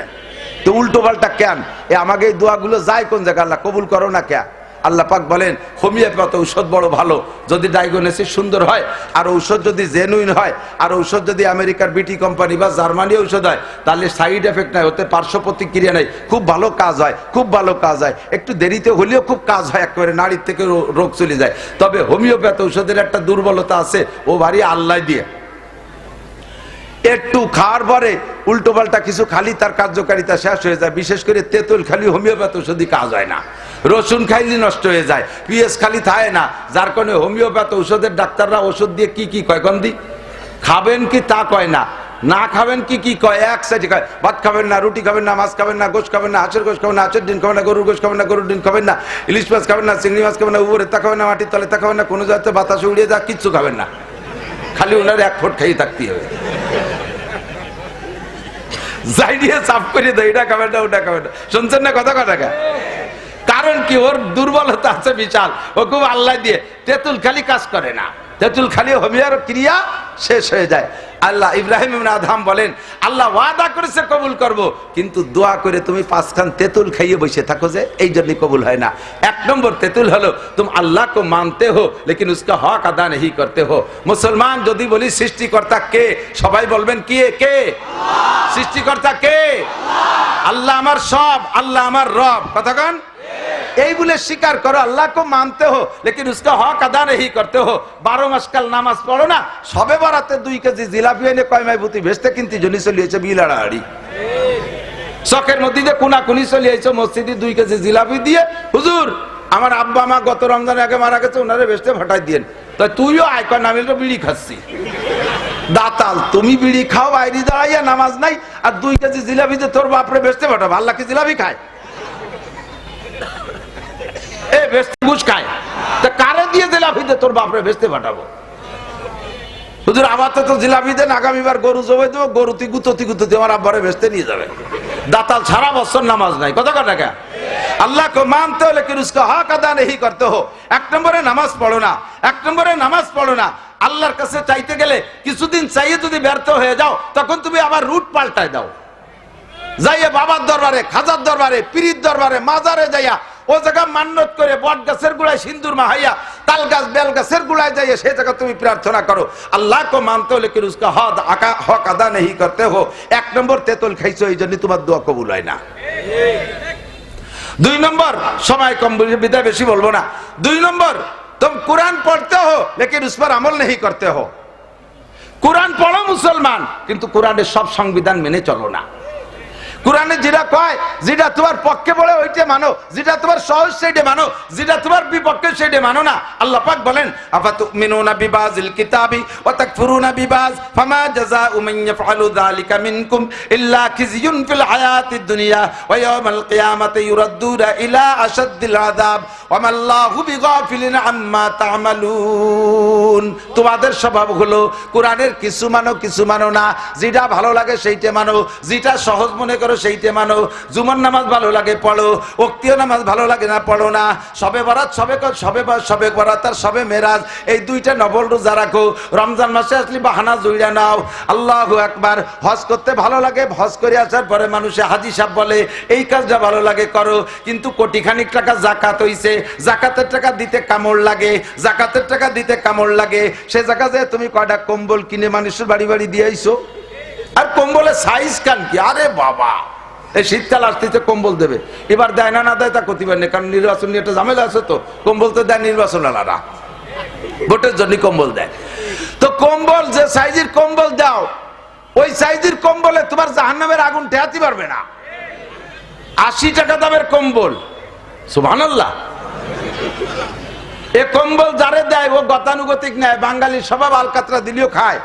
তো উল্টো পাল্টা কেন? আমাকে এই দোয়াগুলো যায় কোন জায়গা? আল্লাহ কবুল করো না কেন? আল্লাহ পাক বলেন হোমিওপ্যাথি ঔষধ বড় ভালো, যদি ডায়াগনোসিস সুন্দর হয়, আর ঔষধ যদি জেনুইন হয়, আর ঔষধ যদি আমেরিকার বিটি কোম্পানি বা জার্মানি ঔষধ হয়, তাহলে সাইড এফেক্ট নাই, ওতে পার্শ্ব প্রতিক্রিয়া নাই, খুব ভালো কাজ হয়, খুব ভালো কাজ হয়, একটু দেরিতে হলেও খুব কাজ হয়, একেবারে নাড়ির থেকে রোগ চলে যায়। তবে হোমিওপ্যাথি ঔষধের একটা দুর্বলতা আছে, ও ভারী আল্লাহ দিয়ে একটু খাওয়ার পরে উল্টো পাল্টা কিছু খালি তার কার্যকারিতা শেষ হয়ে যায়। বিশেষ করে তেঁতুল খালি হোমিওপ্যাথি ওষুধই কাজ হয় না, রসুন খাইলে নষ্ট হয়ে যায়, পিঁয়াজ খালি থাকে না, যার কারণে হোমিওপ্যাথি ঔষধের ডাক্তাররা ওষুধ দিয়ে কি কয় গন্ধি খাবেন কি তা কয় না, না খাবেন কি কয় এক সাইডে কয়, ভাত খাবেন না, রুটি খাবেন না, মাছ খাবেন না, গোশ খাবেন না, হাঁসের গোশ খাবেন না, হাঁসের ডিম খাবেন না, গরুর গোশ খাবেন না, গরুর ডিম খাবেন না, ইলিশ মাছ খাবেন না, চিংড়ি মাছ খাবেন না, উপরে তা খাবেন না, মাটির তলে তা খাবেন না, কোনো জায়গাতে বাতাসে উড়িয়ে যা কিচ্ছু খাবেন না, খালি ওনার 1 ফুট খাইয়ে থাকতে হবে। যাই দিয়ে চাপ করে দেয়, এটা খাবেন না, ওটা খাবেন না। শুনছেন না কথা? কারণ কি? ওর দুর্বলতা আছে বিশাল, ও খুব আল্লাহ দিয়ে। তেঁতুল খালি কাজ করে না, তেঁতুল খালি হোমিওর ক্রিয়া শেষ হয়ে যায়। আল্লাহ ইব্রাহিম ইবনে আদহাম বলেন আল্লাহ ওয়াদা করেছে কবুল করব, কিন্তু দোয়া করে তুমি 5 খান তেঁতুল খাইয়ে বসে থাকো, যে এই জন্য কবুল হয় না। 1 নম্বর তেঁতুল হলো तुम अल्लाह को मानते हो लेकिन उसका हक अदा नहीं करते हो। মুসলমান যদি বলি সৃষ্টিকর্তা কে, সবাই বলবেন কি? কে আল্লাহ। সৃষ্টিকর্তা কে? আল্লাহ। আল্লাহ আমার সব, আল্লাহ আমার রব। কথা কন? এই বলে স্বীকার করো আল্লাহ को मानते हो लेकिन उसका हक अदा नहीं करते हो। 12 মাস কাল নামাজ পড়ো না, সবে বরাতে 2 কেজি জিলাপি এনে কয়মাই ভূতি ভেস্তে কিনতে জনি চলিয়েছে বিলাড়াড়ি, চকের মধ্যে যে কোনাকুনি চলিয়েছে মসজিদে 2 কেজি জিলাপি দিয়ে, হুজুর আমার আব্বা মা গত রমজান আগে মারা গেছে, ওনারে ভেস্তে ফাটাই দিয়েন। তো তুইও আয়কর নামে তো বিড়ি খাচ্ছি, দাতাল তুমি বিড়ি খাও বাইরে দাঁড়াইয়া, নামাজ নাই, আর 2 কেজি জিলাপি যে তোর বাপরে ভেস্তে ফাটাবো। আল্লাহ কি জিলাপি খায়? ঘুষ খায়? তা কারে দিয়ে জিলাপি দে তোর বাপরে ভেস্তে ফাটাবো? হুজুর আমার তো জিলাপি দেন, আগামীবার গরু জবাই দেবো, গরু গুততি আমার আব্বারে ভেস্তে নিয়ে যাবে। দাতাল সারা বছর নামাজ নাই। কথা কথা আল্লাহ को मानते हो लेकिन उसका हक अदा नहीं करते हो। 1 নম্বরে নামাজ পড়ো না, 1 নম্বরে নামাজ পড়ো না। আল্লাহর কাছে চাইতে গেলে কিছুদিন চাইয়ে যদি ব্যর্থ হয়ে যাও, তখন তুমি আবার রুট পাল্টায় দাও, যাইয়ে বাবার দরবারে, খাজার দরবারে, পীরের দরবারে, মাজারে যাইয়া ও জায়গা মান্নত করে বট গাছের গোড়ায় সিন্দুর মাহাইয়া তাল গাছ বেল গাছের গোড়ায় যাইয়ে সেই জায়গা তুমি প্রার্থনা করো, আল্লাহ কো মানতে হলে কি উসকা হক আদা নেই করতে হো। 1 নম্বর তেতল খাইছো, এই জন্য তোমার দোয়া কবুল হয় না। 2 নম্বর, সময় কম বিদায় বেশি বলবো না। 2 নম্বর, तुम कुरान पढ़ते हो लेकिन उस पर अमल नहीं करते हो। कुरान पढ़ो मुसलमान, किंतु कुरान सब संविधान मेने चलो ना। कुराने যেটা কয়, যেটা তোমার পক্ষে বলে ওইটা মানো, যেটা তোমার সহজ সেইটা মানো, যেটা তোমার বিপক্ষে সেইটা মানো না। আল্লাহ পাক বলেন, আফাতুমিনুনা বিবাযিল কিতাবি ওয়া তাকফুরুনা বিবায ফামা জাযাউ মান ইয়াফআলু যালিকা মিনকুম ইল্লা খিজিয়ুন ফিল হায়াতিদ দুনিয়া ওয়া ইয়াওমাল কিয়ামাতি ইউরাদ্দুনা ইলা আশাদ্দিল আযাব ওয়া মাল্লাহু বিগাফিলিন আম্মা তা'মালুন। তোমাদের স্বভাব হলো কোরআনের কিছু মানো কিছু মানো না, যেটা ভালো লাগে সেইটা মানো, যেটা সহজ মনে করো সেইটা মানো। জুমার নামাজ ভালো লাগে পড়ো, ওক্তীয় নামাজ ভালো লাগে না পড়ো না। সবে বরাত, সবে বরাত আর সবে মেরাজ, এই 2টা নফল রোজা রাখো। রমজান মাসে আসলে বাহানা জুড়া নাও। আল্লাহু আকবার। হজ করতে ভালো লাগে, হজ করে আসার পরে মানুষে হাজি সাহেব বলে এই কাজটা ভালো লাগে করো, কিন্তু কোটিখানিক টাকা জাকাত হইছে, জাকাতের টাকা দিতে কামড় লাগে, জাকাতের টাকা দিতে কামড় লাগে। সে জায়গা যে তুমি কয়টা কম্বল কিনে মানুষের বাড়ি বাড়ি দিয়ে আইছো, আর কম্বলের সাইজ কান কি? আরে বাবা, এই শীতকাল আসতে কম্বল দেবে, এবার দেয় না, না দেয় তা করতে পারে না, কারণ নির্বাচন নিয়ে একটা ঝামেলা আছে। তো কম্বল তো দেয় নির্বাচন আলাদা, ভোটের জন্য কম্বল দেয়। তো কম্বল যে সাইজের কম্বল দাও, ওই সাইজের কম্বলে তোমার জাহান্নামের আগুন ঠেকাতে পারবে না। 80 টাকা দামের কম্বল, সুবহানাল্লাহ। এ কম্বল যারে দেয় ও গতানুগতিক নেয়, বাঙালির স্বভাব আলকাতরা দিলেও খায়।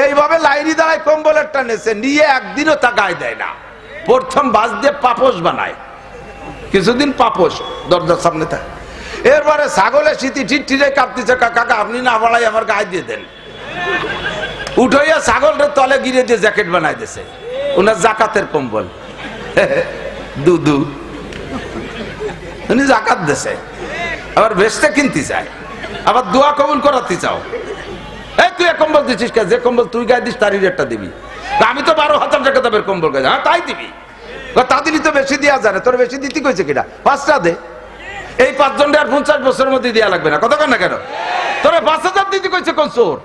এইভাবে লাইনি দাঁড়ায় কম্বলের টানেছে, নিয়ে একদিনও তা গায়ে দেয় না। প্রথম বাস দিয়ে পাপোশ বানায়, কিছুদিন পাপোশ দরজার সামনে থাকে। এরপরে ছাগলের শীতি ঠিকঠিরে কাঁপতেছে, কাকা আপনি না বাড়াই আমার গায়ে দিয়ে দেন। উঠাইয়া ছাগলের তলে গিরে দিয়ে জ্যাকেট বানাই দিয়েছে, ওনার জাকাতের কম্বল। দুদু উনি জাকাত দিয়েছে, আবার বেচতে কিনতে চায়, আবার দোয়া কবুল করাতে চাও। এই তুই এক কম্বল দিচ্ছিস, যে কম্বল তুই গায়ে দিস তারই রেটটা দিবি। আমি তো 12,000 টাকা দামের কম্বল গায়ে, হ্যাঁ তাই দিবি। তা দিলি তো বেশি দেওয়া যায় না, তোর বেশি দিতে কইছে কিনা? 5টা দে। এই 5 জনটা আর 50 বছরের মধ্যে দেওয়া লাগবে না, কতক্ষণ না কেন? তোর 5,000 দিতে কইছে কোন চোর?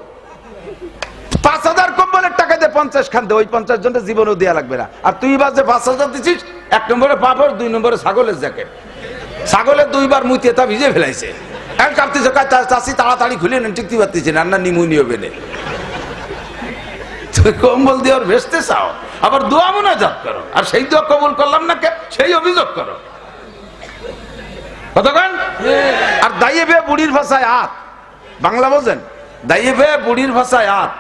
5,000 কম্বলের টাকা দিয়ে 50 খান দে, ওই 50 জনটা জীবনেও দেওয়া লাগবে না। আর তুই বাস যে 5,000 দিচ্ছিস, 1 নম্বরে পাপড়, 2 নম্বরে ছাগলের জ্যাকেট। ছাগলের 2 বার মুইতে তা ভিজে ফেলাইছে। এক কাঁপতেছে, চাষি তাড়াতাড়ি খুলে নেন, টিকতে পারতেছি না, নিমুনিও বেনে। কম্বল দিয়ে ওর ভেসতে চাও, আবার দোয়া মুনাজাত করো, আর সেই দোয়া কবুল করলাম না কে সেই অভিযোগ করো, কতক্ষণ? আর দাইয়ে বে বুড়ির ভাষায় হাত, বাংলা বোঝেন? দাইয়ে বে বুড়ির ভাষায় হাত,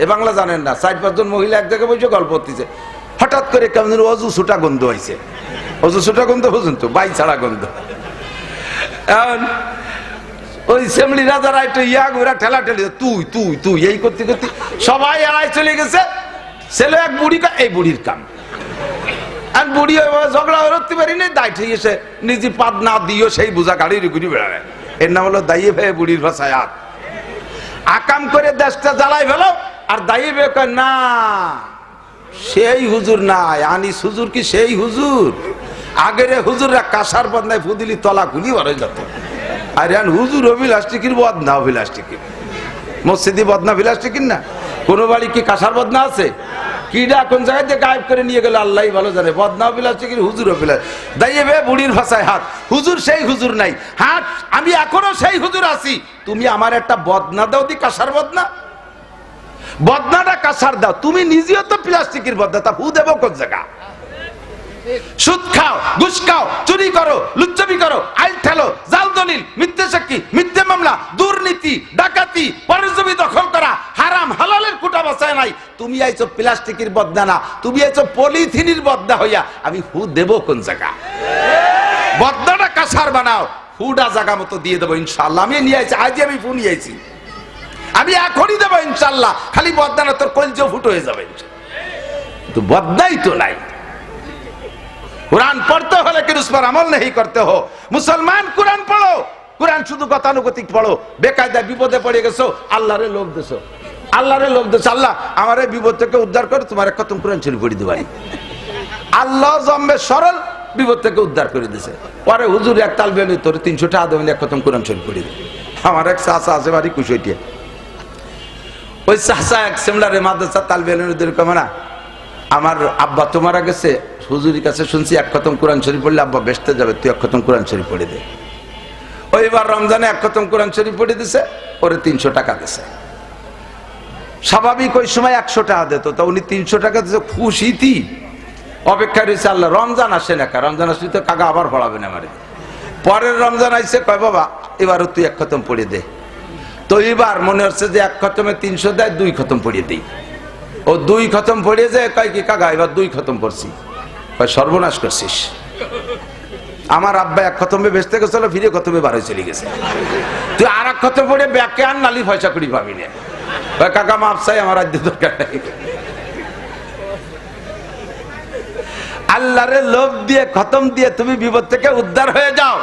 এ বাংলা জানেন না। 4-5 জন মহিলা এক জায়গায় বসে গল্প করতেছে, হঠাৎ করে কেমন অজু ছুটা গন্ধ হয়েছে। অজু ছুটা গন্ধ বুঝুন তো, বাই ছাড়া গন্ধ। ওই সেমলিরা যারা একটু ইয়া ঘুরা ঠেলা ঠেলি, তুই তুই তুই এই করতে করতে সবাই এড়াই চলে গেছে। ছেলে এক বুড়ি, এই বুড়ির কাম। আর বুড়ি ঝগড়া করতে পারি না, দায় ঠিক এসে নিজে পাদ না দিও সেই বোঝা গাড়ির ঘুরি বেড়ায়। এর নাম হলো দাইয়ে ভাই বুড়ির ভাষায় হাত। আকাম করে দেশটা জ্বালাই ফেলো, আর দাইয়ে বে কয় না সেই হুজুর নাই, আনিস হুজুর কি সেই হুজুর? আগের হুজুররা কাঁসার বদনায় ফুদিলি তলা খুলি বড় যেত। আর হুজুর অভিলাষ্টিকির বদনা, অভিলাষ্টিকির মসজিদি বদনা বিলাষ্টিকির না। কোনো বাড়ি কি কাঁসার বদনা আছে? কিডা কোন জায়গায় দিয়ে গায়েব করে নিয়ে গেল আল্লাহ ভালো জানে। বদনা অভিলাষ্টিকির, হুজুর অভিলাষ। দাইয়ে বে বুড়ির ভাষায় হাত, হুজুর সেই হুজুর নাই। হাত আমি এখনো সেই হুজুর আছি, তুমি আমার একটা বদনা দাও দি, কাঁসার বদনা। বদনাটা কাঁসার দাও, তুমি নিজেও তো প্লাস্টিকের বদনা, তা হু দেব কোন জায়গা? সুদ খাও, ঘুষ খাও, চুরি করো, লুচ্চামি করো, আইল ঠেলো, জাল দলিল, মিথ্যে সাক্ষী, মিথ্যে মামলা, দুর্নীতি, ডাকাতি, পরের জমি দখল করা, হারাম হালালের কুটা বাঁচায় নাই। তুমি আইছো প্লাস্টিকের বদনা না, তুমি আইছো পলিথিনের বদনা হইয়া। আমি হু দেব কোন জায়গা? বদনাটা কাঁসার বানাও, হুডা জায়গা মতো দিয়ে দেবো ইনশাআল্লাহ। আমি নিয়ে আইছি, আজ আমি ফু নিয়ে আইছি, আমি এখনই দেবো ইনশাআল্লাহ। খালি বদনা তোর কলজে ফুট হয়ে যাবে, তো বদনাই তো নাই। कुरान पढ़ते हो लेकिन उस पर अमल नहीं करते हो। मुसलमान कुरान पढ़ो, কোরআন শুধু গতানুগতিক পড়ো, বেকায়দায় বিপদে পড়ে গেছো, আল্লাহরে লোভ দেছো, আল্লাহরে লোভ দেছো, আল্লাহ আমার এই বিপদ থেকে উদ্ধার করে তোমার এক খতম কোরআন শরীফ পড়ে দিবাই। আল্লাহ জম্বে সরল বিপদ থেকে উদ্ধার করে দিছে। পরে হুজুর এক তাল বেলে তোর 300 টাকা দেবেন, এক খতম কোরআন শরীফ পড়ে দে। আমার এক চাচা আছে বাড়ি কুশইটিয়া, ওই চাচা এক সেমলারে মাদ্রাসা তাল বেলুনের কমে আমার আব্বা তো মারা গেছে, হুজুরের কাছে শুনছি এক খতম কোরআন শরীফ পড়লে আব্বা বেসতে যাবে, তুই এক খতম কোরআন শরীফ পড়ে দে। ওইবার রমজানে এক খতম কোরআন শরীফ পড়ে দিছে, ওরে 300 টাকা দিছে। স্বাভাবিক ওই সময় 100 টাকা দিত, তো উনি 300 টাকা দিছে, খুশিতি অপেক্ষা রয়েছে আল্লাহ রমজান আসে না, রমজান আসলে তো কাকা আবার পড়াবেন আমারে। পরের রমজান আইসে, কয় বাবা এবারও তুই এক খতম পড়ে দে। তো এবার মনে হচ্ছে যে এক খতমে 300 দেয়, 2 খতম পড়িয়ে দিই। ও 2 খতম পড়িয়ে যায়, কয় কি কাকা এবার 2 খতম পড়ছি। কয় সর্বনাশ করছিস, আমার আব্বা এক খতমে বেসতে গেছিল, ফিরে খতমে বারো চলে গেছে, তুই আর এক খতম পড়ে ব্যাকে আর নালি পয়সা করি পাবি না। কয় কাকা মাপ চাই, আমার রাজ্য দরকার নাই। আল্লাহরে লোভ দিয়ে খতম দিয়ে তুমি বিপদ থেকে উদ্ধার হয়ে যাও,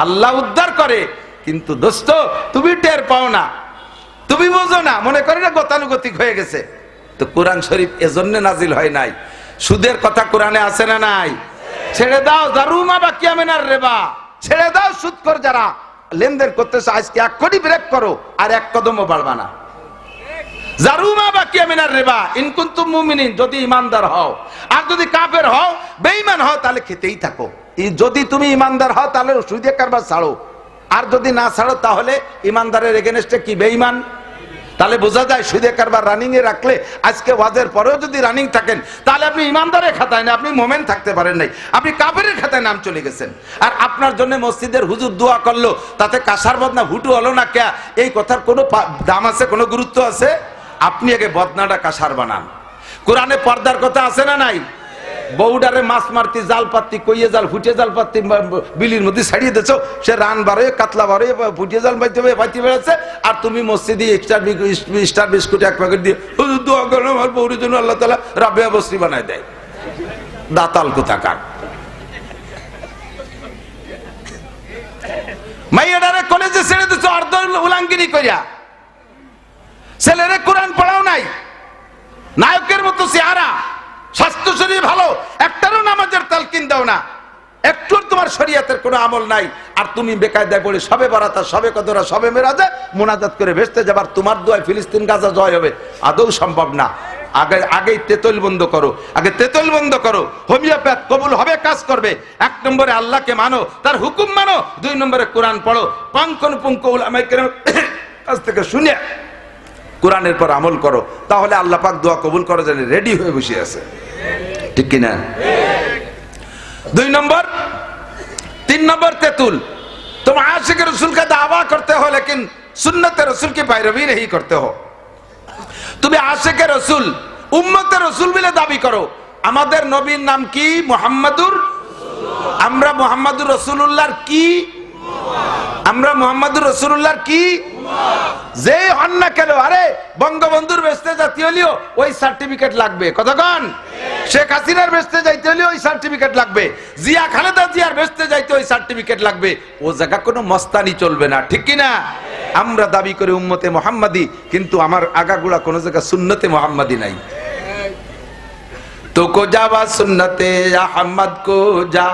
আল্লাহ উদ্ধার করে। কিন্তু দোস্ত তুমি টের পাও না, তুমি বোঝো না, মনে করে না গতানুগতিক হয়ে গেছে। তো কোরআন শরীফ এজন্য নাজিল হয় নাই। সুদের কথা কোরআনে আছে না নাই? ছেড়ে দাও জারুমা বাকিয়া মিনার রিবা, ছেড়ে দাও সুদখোর যারা লেনদেন করতেছে, আজকে এক কোটি ব্রেক করো, আর এক কদমও বাড়বা না। জারুমা বাকিয়া মিনার রিবা ইন কুনতুম মুমিনিন, যদি ইমানদার হও। আর যদি কাফের হও, বেঈমান হও, তাহলে খেতেই থাকো। যদি তুমি ইমানদার হও তাহলে সুদে কারবার ছাড়ো, আর যদি না ছাড়ো তাহলে ইমানদারের এগেনস্টে কি বেঈমান। তাহলে বোঝা যায় সুদে কারবার রানিং এ রাখলে, আজকে ওয়াজের পরেও যদি রানিং থাকেন, তাহলে আপনি ইমানদারের খাতায় না, আপনি মোমেন থাকতে পারেন নাই, আপনি কাফেরের খাতায় নাম চলে গেছেন। আর আপনার জন্য মসজিদের হুজুর দোয়া করলো, তাতে কাসার বদনা ভুটু হলো না কে, এই কথার কোনো দাম আছে, কোনো গুরুত্ব আছে? আপনি আগে বদনাটা কাসার বানান। কোরআনে পর্দার কথা আছে না নাই? বউডারে মাছ মারতি, জাল পাতি, কইয়ে জাল, ফুটিয়ে জাল পাতি বিলির মধ্যে ছাড়িয়ে দিচ্ছ, সে রান বাড়ে, কাতলা বাড়ে, ফুটিয়ে জাল পাইতে বেড়াচ্ছে, আর তুমি মসজিদে স্টার বিস্কুট এক প্যাকেট দিয়ে দোয়া করো আমার বউরের জন্য, আল্লাহ তাআলা রাবেয়া বসরি বানায় দেয়। দাতাল কোথাকার। মাইয়াডারে কলেজে ছেড়ে দিচ্ছ অর্ধ উলাঙ্গিনী করিয়া, ছেলেরে কোরআন পড়াও নাই, নায়কের মতো চেহারা, স্বাস্থ্য শরীর ভালো, একটারও নামাজের তালকিন দাও না, একটু তোমার শরীয়তের কোনো আমল নাই, আর তুমি বেকায়দায় পড়ে সবে বারাতা, সবে কদরা, সবে মেরাজে মোনাজাত করে ভেস্তে যাবার, তোমার দোয়ায় ফিলিস্তিন গাজা জয় হবে, আদৌ সম্ভব না। আগেই তেতল বন্ধ করো, আগে তেতল বন্ধ করো। হোমিওপ্যাথ কবুল হবে, কাজ করবে। 1 নম্বরে আল্লাহকে মানো, তার হুকুম মানো। 2 নম্বরে কোরআন পড়ো, পাঙ্কনপুঙ্ক উলামায়ে কেরামের কাছ থেকে শুনে কোরআনের পর আমল করো, তাহলে আল্লাহ পাক দোয়া কবুল করার জন্য রেডি হয়ে বসে আছে, ঠিক কিনা? 2 নম্বর। 3 নম্বর তেতুল, तुम आशिक रसूल का दावा करते हो लेकिन सुन्नत रसूल की पैरवी नहीं करते हो। তুমি আশিক রসুল, উম্মতে রসুল বলে দাবি করো। আমাদের নবীর নাম কি? মুহাম্মাদুর। আমরা মুহাম্মাদুর রাসূলুল্লাহর কি? আমরা মুহাম্মাদুর রাসূলুল্লাহর কি? যে হন না কেন, আরে বঙ্গবন্ধুর বেস্তে জাতি হলেও ওই সার্টিফিকেট লাগবে, কতক্ষণ? শেখ হাসিনার বেস্তে যাইতে হলেও ওই সার্টিফিকেট লাগবে, জিয়া খালেদা জিয়ার বেস্তে যাইতে ওই সার্টিফিকেট লাগবে। ও জায়গা কোনো মস্তানি চলবে না, ঠিক কিনা? আমরা দাবি করি উম্মতে মুহাম্মাদি, কিন্তু আমার আগাগোড়া কোন জায়গা সুন্নতে মুহাম্মাদি নাই। তো কো যাওয়া সুন্নতে আহমদ কো যা,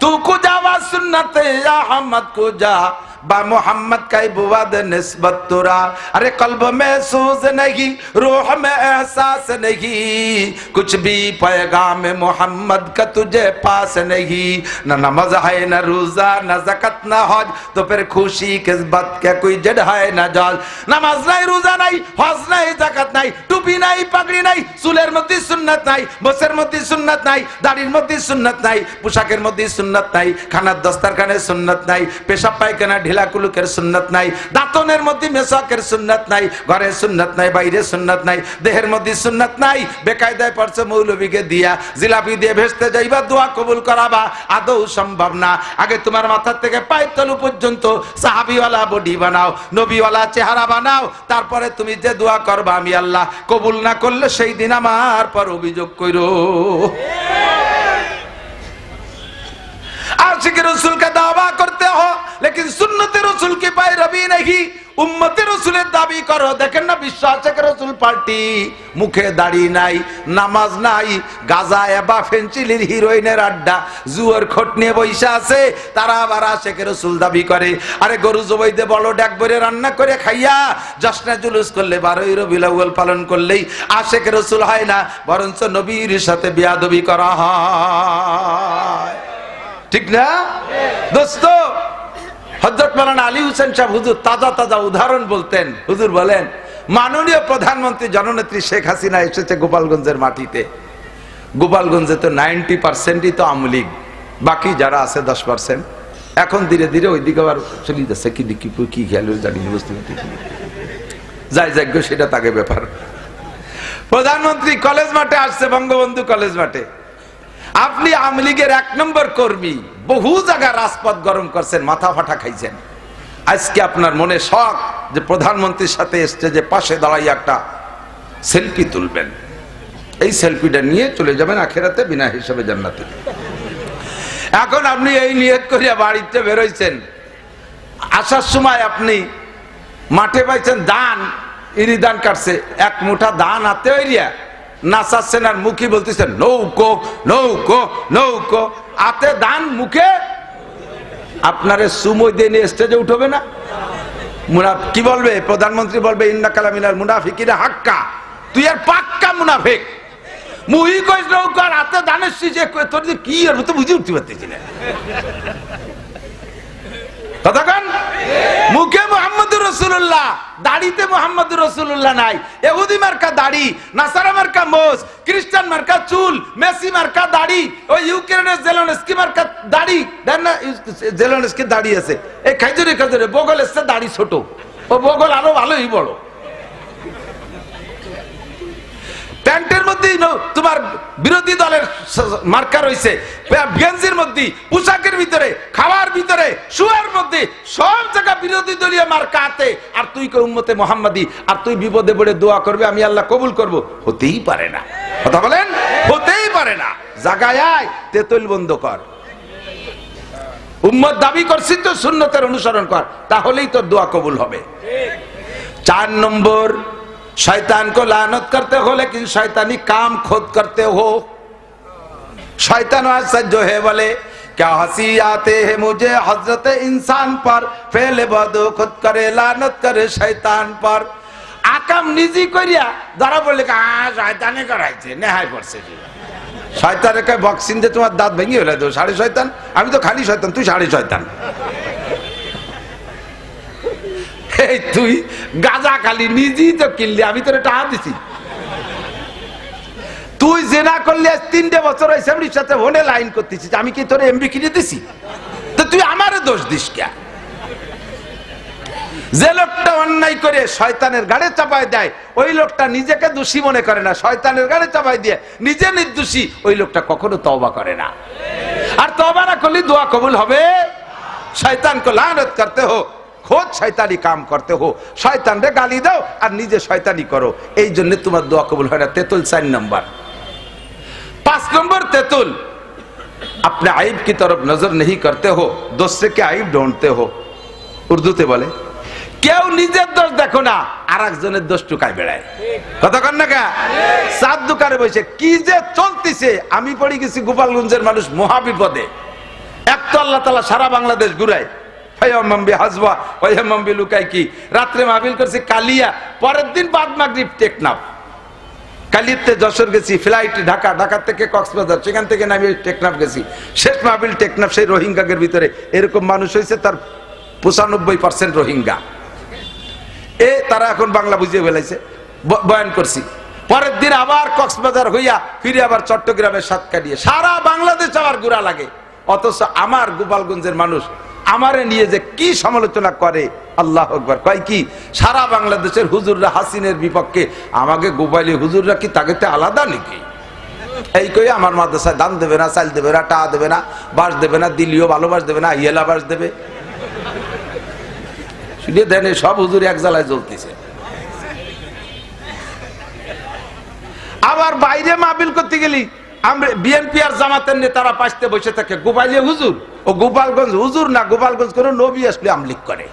তু কো যাওয়া সুন্নতে আহমদ কো যা, बा मोहम्मद का बुवाद निस्बत तुरा। अरे कल्ब में सूज नहीं, रूह में एहसास नहीं, कुछ भी पैगाम मोहम्मद का तुझे पास नहीं। न नमाज है न रोजा न ज़कात न हज, तो फिर खुशी किस बात के कोई जड़ है न जाल। नमाज नहीं, रोजा नहीं, हज नहीं, ज़कात नहीं, टुपी नहीं, पगड़ी नहीं, चुलेर मध्य सुन्नत नहीं, बसेर मध्य सुन्नत नहीं, दाढ़िर मध्य सुन्नत नहीं, पोशाकेर मध्य सुन्नत नहीं, खानार दस्तारखाने सुन्नत नहीं, पेशाब पायखाना ঢিলা কুলুকের সুন্নাত নাই, দাঁতনের মধ্যে মেসাকের সুন্নাত নাই, ঘরে সুন্নাত নাই, বাইরে সুন্নাত নাই, দেহের মধ্যে সুন্নাত নাই। বেকায়দায় পড়ছে মৌলবীকে দিয়া, জিলাপি দিয়ে ভেস্তে যাইবা, দোয়া কবুল করাবা, আদৌ সম্ভব না। আগে তোমার মাথার থেকে পায়ের তলু পর্যন্ত সাহাবীওয়ালা বডি বানাও, নবীওয়ালা চেহারা বানাও, তারপরে তুমি যে দোয়া করবা আমি আল্লাহ কবুল না করলে সেই দিন আমার পর অভিযোগ কইরো। आशिक रसूल का दावा करते हो लेकिन নাহি উম্মতে রাসূলের দাবি করো, দেখেন না বিশ্ব আশিক রাসূল পার্টি, মুখে দাড়ি নাই, নামাজ নাই, গাঁজা এবা ফেন্সিলির হিরোইনের আড্ডা, জুয়ার খোট নিয়ে বইসা আছে, তারা আবার আশিক রাসূল দাবি করে। আরে গরু জবাইতে বড় ডাক ভরে রান্না করে খাইয়া জশ্নে জুলুস করলে 12ই রবিউল আউয়াল পালন করলেই আশিক রাসূল হয় না, বরঞ্চ নবীর সাথে বেয়াদবি করা হয়। ঠিক না দোস্ত? হযরত মাওলানা আলী হোসেন সাহেব হুজুর তাজা তাজা উদাহরণ বলতেন। হুজুর বলেন, মাননীয় প্রধানমন্ত্রী জননেত্রী শেখ হাসিনা এসেছে গোপালগঞ্জের মাটিতে। গোপালগঞ্জে তো 90%ই তো আওয়ামী লীগ, বাকি যারা আছে 10%। এখন ধীরে ধীরে ওইদিকে আবার চলে যাচ্ছে, কি দেখি কি খেয়াল জানি না, বুঝতে পারছি যাই যাজ্ঞ সেটা তাকে ব্যাপার। প্রধানমন্ত্রী কলেজ মাঠে আসছে, বঙ্গবন্ধু কলেজ মাঠে। আপনি আওয়ামী লীগের 1 নম্বর কর্মী, বহু জায়গা রাজপথ গরম করছেন, মাথা ফাটা খাইছেন। আজকে আপনার মনে শখ যে প্রধানমন্ত্রীর সাথে স্টেজে পাশে দাঁড়াই একটা সেলফি তুলবেন, এই সেলফিটা নিয়ে চলে যাবেন আখিরাতে বিনা হিসাবে জান্নাতে। এখন আপনি এই নিয়ত করিয়া বাড়িতে বেরোইছেন, আসার সময় আপনি মাঠে পাইছেন দান, ইনি দান কাটছে, 1 মুঠা দান হাতে হইয়া নাচাচ্ছেন আর মুখে বলতেছেন নৌকো নৌকো নৌকো, হাতে দান মুখে। আপনারে সুমই দিয়ে নিয়ে স্টেজে উঠবে না? কি বলবে প্রধানমন্ত্রী? বলবে ইন্না কালামিনাল মুনাফিকিনা হাক্কা, তুই আর পাক্কা মুনাফিক। মুহি কইস নৌকো আর হাতে দানের শিশে, তোর যে কি আর তো বুঝে উঠতে পারতেছি না। কতক্ষণ মুখে মুহাম্মদুর রাসূলুল্লাহ, দাড়িতে মুহাম্মদুর রাসূলুল্লাহ নাই। ইহুদি মার্কা দাড়ি, নাসারা মার্কা মোজ, খ্রিস্টান মার্কা চুল, মেসি মার্কা দাড়ি, ওই ইউক্রেনের জেলেনস্কি মার্কা দাড়ি। দেন না জেলেনস্কি দাড়ি আছে, এই খাইজুরে খাইজুরে বগল এসছে দাড়ি ছোট, ও বগল আরো ভালোই বড়। প্যান্টের মধ্যে তোমার বিরোধী দলের মার্কা রয়েছে, গেঞ্জির মধ্যে, পোশাকের ভিতরে, খাওয়ার ভিতরে, শুয়ার মধ্যে, সব জায়গা বিরোধী দলীয় মার্কা আছে। আর তুই কে উম্মতে মুহাম্মাদি, আর তুই বিপদে পড়ে দোয়া করবে আমি আল্লাহ কবুল করব? হতেই পারে না। কথা বলেন, হতেই পারে না। জাগায় আয়, তেতুল বন্ধ কর। উম্মত দাবি করছিস তো সুন্নতের অনুসরণ কর, তাহলেই তোর দোয়া কবুল হবে। 4 নম্বর, शैतान को लानत करते हो लेकिन शैतानी काम खुद करते हो। शैतान ऐसा जो है बोले क्या हंसी आते हैं मुझे हजरत इंसान पर, फेले बदो खुद करे लानत करे शैतान पर। आकाम निजी करिया धरा बोले शैताने कराइছে নেহাই পড়ছে। শয়তানে কয় বক্সিং দে তোমার দাঁত ভেঙে হলে তো সাড়ে শয়তান, আমি তো খালি শয়তান, তুই সাড়ে শয়তান। তুই গাজা খালি নিজেই তো কিনলি, আমি তোর টাকা দিছি। তুই জেনা করলে 3টে বছর অ্যাসেম্বলির সাথে ফোনে লাইন করতেছিস, আমি কি তোর এমবি কিনে দিছি? তো তুই আমারে দোষ দিস কে? যে লোকটা অন্যায় করে শয়তানের গাড়ে চাপায় দেয়, ওই লোকটা নিজেকে দোষী মনে করে না, শয়তানের গাড়ে চাপায় দিয়ে নিজে নির্দোষী, ওই লোকটা কখনো তওবা করে না। আর তওবা না করলে দোয়া কবুল হবে? শয়তান কো লানত করতে হো, খোদ শয়তানি কাম করতে হো, শয়তান রে গালি দাও আর নিজে শয়তানি করো, এই জন্য তোমার দোয়া কবুল হয় না। তেতুল 4 নম্বর। 5 নম্বর তেতুল, अपने आइब की तरफ नजर नहीं करते हो, दूसरे के आइब ढूंढते हो। উর্দুতে বলে কেউ নিজের দোষ দেখো না, আর একজনের দোষ টুকায় বেড়ায়। কথা কন না কা? সাত দোকানে বসে কি যে চলতেছে। আমি পড়ে গেছি গোপালগঞ্জের মানুষ মহা বিপদে। এক তো আল্লাহ তাআলা সারা বাংলাদেশ ঘুরায়, রাত্রে মাহফিল করছি কালিয়া, পরের দিন বাদ মাগরিব টেকনাফ। কালিয়াতে যশোর গেছি, ফ্লাইটে ঢাকা, ঢাকা থেকে কক্সবাজার, সেখান থেকে নামিয়ে টেকনাফ গেছি। শেষ মাহফিল টেকনাফ, সেই রোহিঙ্গাদের ভিতরে এরকম মানুষ হয়েছে তার 95% রোহিঙ্গা। তারা এখন বাংলা বুঝিয়ে ফেলাইছে, বয়ান করছি। পরের দিন আবার কক্সবাজার হইয়া ফিরে আবার চট্টগ্রামের সাতকানিয়ে, সারা বাংলাদেশ আবার ঘোরা লাগে। অথচ আমার গোপালগঞ্জের মানুষ আমারে নিয়ে যে কি সমালোচনা করে, আল্লাহ আকবার। কয় কি সারা বাংলাদেশের হুজুররা হাসিনের বিপক্ষে, আমাকে গোপালি হুজুররা কি তাকে আলাদা নাকি? এই কই আমার মাদ্রাসায় দান দেবে না, চাল দেবে না, টা দেবে না, বাস দেবে না, দিল্লিও ভালোবাস দেবে না, ইয়েলা বাস দেবে। শুনে দেন সব হুজুর এক জ্বালায় জ্বলতেছে। আবার বাইরে মাহফিল করতে গেলি আমরা বিএনপি আর জামাতের নেতারা পাশে বসে থাকে, গোপালী হুজুর। ও গোপালগঞ্জ হুজুর না, গোপালগঞ্জ করে নবী আসলে আমলিক করে।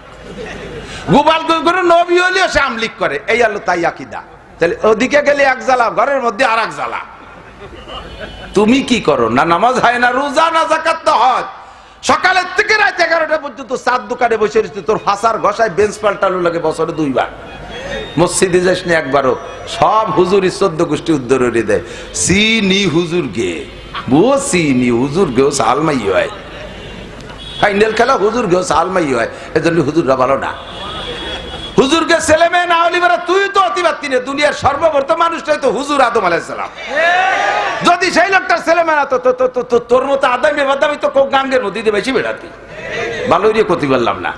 গোপাল করে নবী হলেও সে আমলিক করে, এই আলো তাই আকিদা। তাহলে ওদিকে গেলে এক জ্বালা, ঘরের মধ্যে আর এক জ্বালা। তুমি কি করো? না নামাজ হয়, না রোজা, না যাকাত, না হজ। সকালের থেকে রাত 11টা পর্যন্ত চার দোকানে বসে রয়েছে, তোর ফাঁসার ঘষায় বেঞ্চ পাল্টানো লাগে বছরে 2 বার। মসজিদে যাস না একবারও। সব হুজুর 14 গোষ্ঠী উদ্ধরণী দেয়, সিনি হুজুর গে বো, সিনি হুজুর গেও সালমাই হয়, ফাইনাল খেলা হুজুর গেও সালমাই হয়। এজন্য হুজুররা ভালো না। হুজুরকে ছেলে মেয়ে না হলি বলে তুই তো অতিবাত্তি নে, দুনিয়ার সর্বপ্রথম মানুষটাই তো হুজুর আদম আলাইহিস সালাম। যদি সেই লোকটার ছেলে মেয়ে না তো তোর মতো আদামি বাদামি তো গাঙ্গের মধ্যে দিয়ে বেশি বেড়াতি। ভালোই রে ক্ষতি করলাম না,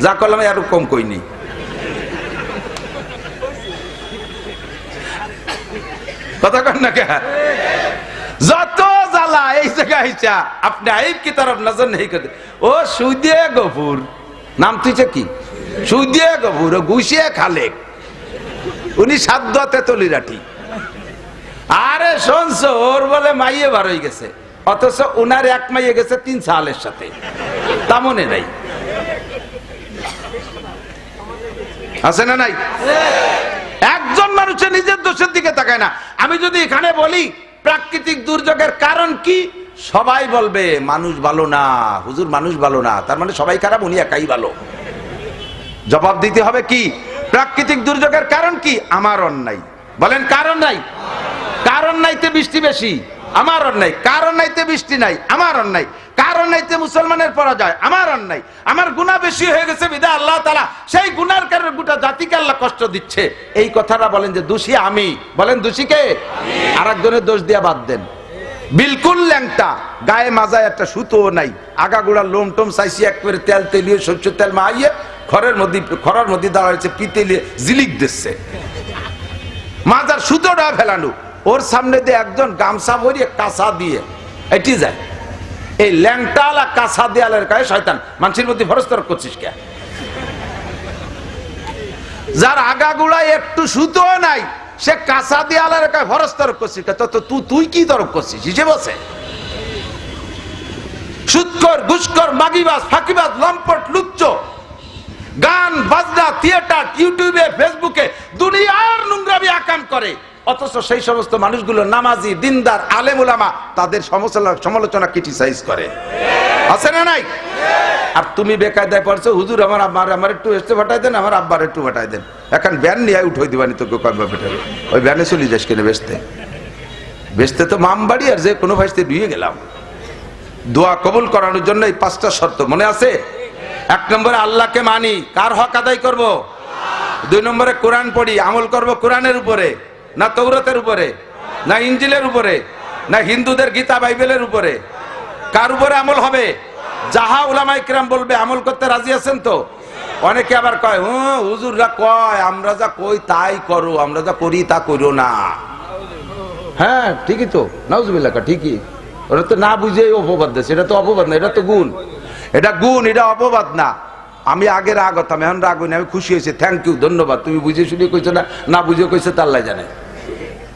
যা করলাম আর কম কইনি। কথা কন না কে? যত জ্বালা এই জায়গায় আইছা, আপনি আইব কি তরফ নজর নেই করতে। ও সুদিয়ে গফুর নাম তুইছে কি? সুদিয়ে গফুর গুছিয়ে খালেক, উনি সাধ্য তেতলি রাঠি। আরে শুনছ ওর বলে মাইয়ে বার হয়ে গেছে, অথচ উনার এক মাইয়ে গেছে 3 সালের সাথে, তা মনে নাই? আছে না নাই? একজন মানুষের নিজের দোষের দিকে তাকায় না। আমি যদি এখানে বলি প্রাকৃতিক দুর্যোগের কারণ কি, সবাই বলবে মানুষ ভালো না, হুজুর মানুষ ভালো না, তার মানে সবাই খারাপ, উনি একাই ভালো। জবাব দিতে হবে কি? প্রাকৃতিক দুর্যোগের কারণ কি? আমার অন্যায়। বলেন কারণ নাই? কারণ নাইতে বৃষ্টি বেশি, আমার অন্যায়। কারণ নাইতে বৃষ্টি নাই, আমার অন্যায়। কারণ নাইতে মুসলমানের পরাজয়, আমার অন্যায়। আমার গুনাহ বেশি হয়ে গেছে বিধায় আল্লাহ তাআলা সেই গুনার কারণে গোটা জাতিকে আল্লাহ কষ্ট দিচ্ছে। এই কথাটা বলেন যে দোষী আমি, বলেন দোষী কে? আরেকজনের দোষ দিয়া বাদ দেন। বিলকুল ল্যাংটা, গায়ে মাজায় একটা সুতো নাই, আগাগোড়া লোম টোম চাইছি একবারে তেল তেলিয়ে সরষের তেল মাইয়ে খরার মধ্যে দাঁড়াইছে, পিতেলিয়ে জিলিক দিচ্ছে, মাজার সুতোটা ফেলানো। ওর সামনে দিয়ে একজন গামছা ভরিয়ে কাঁচা দিয়ে এটি যায়। এই ল্যাংটালা কাঁচা দেয়ালের গায়ে শয়তান, মানুষের মধ্যে ভরস্তর করছিস কে? যার আগাগুড়ায় একটু সুতো নাই, সে কাঁচা দেয়ালের গায়ে ভরস্তর করছিস কে? তুই কি তরফ করছিস হিসেবে আছে? সুৎকর, ঘুষখোর, মাগিবাজ, ফাঁকিবাজ, লম্পট, লুচ্চ, গান বাজনা, থিয়েটার, ইউটিউবে, ফেসবুকে দুনিয়ার নোংরামি আকাম করে, অথচ সেই সমস্ত মানুষগুলো নামাজি, দিনদার, আলেম উলামা তাদের সমালোচনা ক্রিটিসাইজ করে। আছে না নাই? আর তুমি বেকায়দায় পড়ছো, হুজুর আমার একটু এসতে ফাটাই দেন, আমার আব্বার একটু ফাটাই দেন। এখন ভ্যান নিয়ে উঠোই দিবানি তোকে কয়েকবার বেটাবে, ওই ভ্যানে চলে যাস কিনে বেচতে তো মামবাড়ি আর যে কোনো ভাইসতে ধুয়ে গেলাম। দোয়া কবুল করানোর জন্য এই 5টা শর্ত মনে আছে? 1 নম্বরে আল্লাহকে মানি, কার হক আদায় করব? 2 নম্বরে কোরআন পড়ি, আমল করব কোরআনের উপরে, না তৌরাতের উপরে, না ইনজিলের উপরে, না হিন্দুদের গীতা বাইবেলের উপরে? কার উপরে আমল হবে? যাহা উলামায়ে কিরাম বলবে আমল করতে রাজি আছেন তো? অনেকে আবার কয় হুজুররা কয় আমরা যা কই তাই করো, আমরা যা করি তা করো না। হ্যাঁ ঠিকই তো, নাউজুবিল্লাহ, ঠিকই। ওরা তো না বুঝে অপবাদ দেয়, সেটা তো অপবাদ না, এটা তো গুণ। এটা গুণ, এটা অপবাদ না। আমি আগে রাগ হতাম, এখন রাগ হইনি, আমি খুশি হয়েছি। থ্যাংক ইউ, ধন্যবাদ। তুমি বুঝে শুনে কইছো না, না বুঝে কইছো তা আল্লাহ জানে।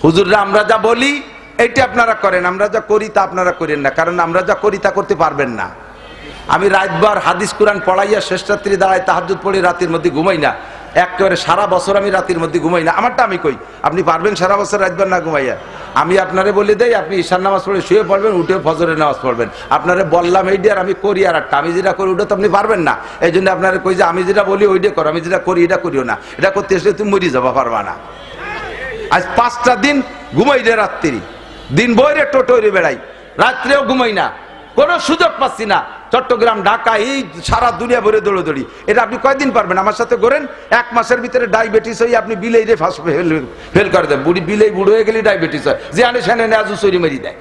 হুজুররা আমরা যা বলি এইটা আপনারা করেন, আমরা যা করি তা আপনারা করেন না, কারণ আমরা যা করি তা করতে পারবেন না। আমি রাতবার হাদিস কোরআন পড়াইয়া শেষ রাত্রি দাঁড়ায় তাহাজ্জুদ পড়ি, রাতের মধ্যে ঘুমাই না। একেবারে সারা বছর আমি রাতের মধ্যে ঘুমাই না। আমারটা আমি কই, আপনি পারবেন সারা বছর রাতবার না ঘুমাইয়া? আমি আপনারে বলে দেই, আপনি ঈশার নামাজ পড়ে শুয়ে পড়বেন, উঠে ফজরের নামাজ পড়বেন। আপনারে বললাম এইটা, আর আমি করি আর একটা। আমি যেটা করি ওটা তো আপনি পারবেন না। এই জন্য আপনারা কই যে আমি যেটা বলি ওইটা করো, আমি যেটা করি এটা করিও না। এটা করতে আসলে তুমি মরি যাবা, পারবা না। আজ 5টা দিন ঘুমাই রে, রাত্রি দিন বইরে টোটোরে বেড়াই, রাত্রেও ঘুমাই না, কোনো সুযোগ পাচ্ছি না। চট্টগ্রাম, ঢাকা, এই সারা দুনিয়া ভরে দৌড়দৌড়ি। এটা আপনি কয়দিন পারবেন? আমার সাথে করেন, 1 মাসের ভিতরে ডায়াবেটিস হয়ে আপনি বিলেই রে ফেল করে দেন। বিলেই বুড়ো হয়ে গেলে ডায়াবেটিস হয়, যে আনে সেনে নেজু চুরি মেরি দেয়।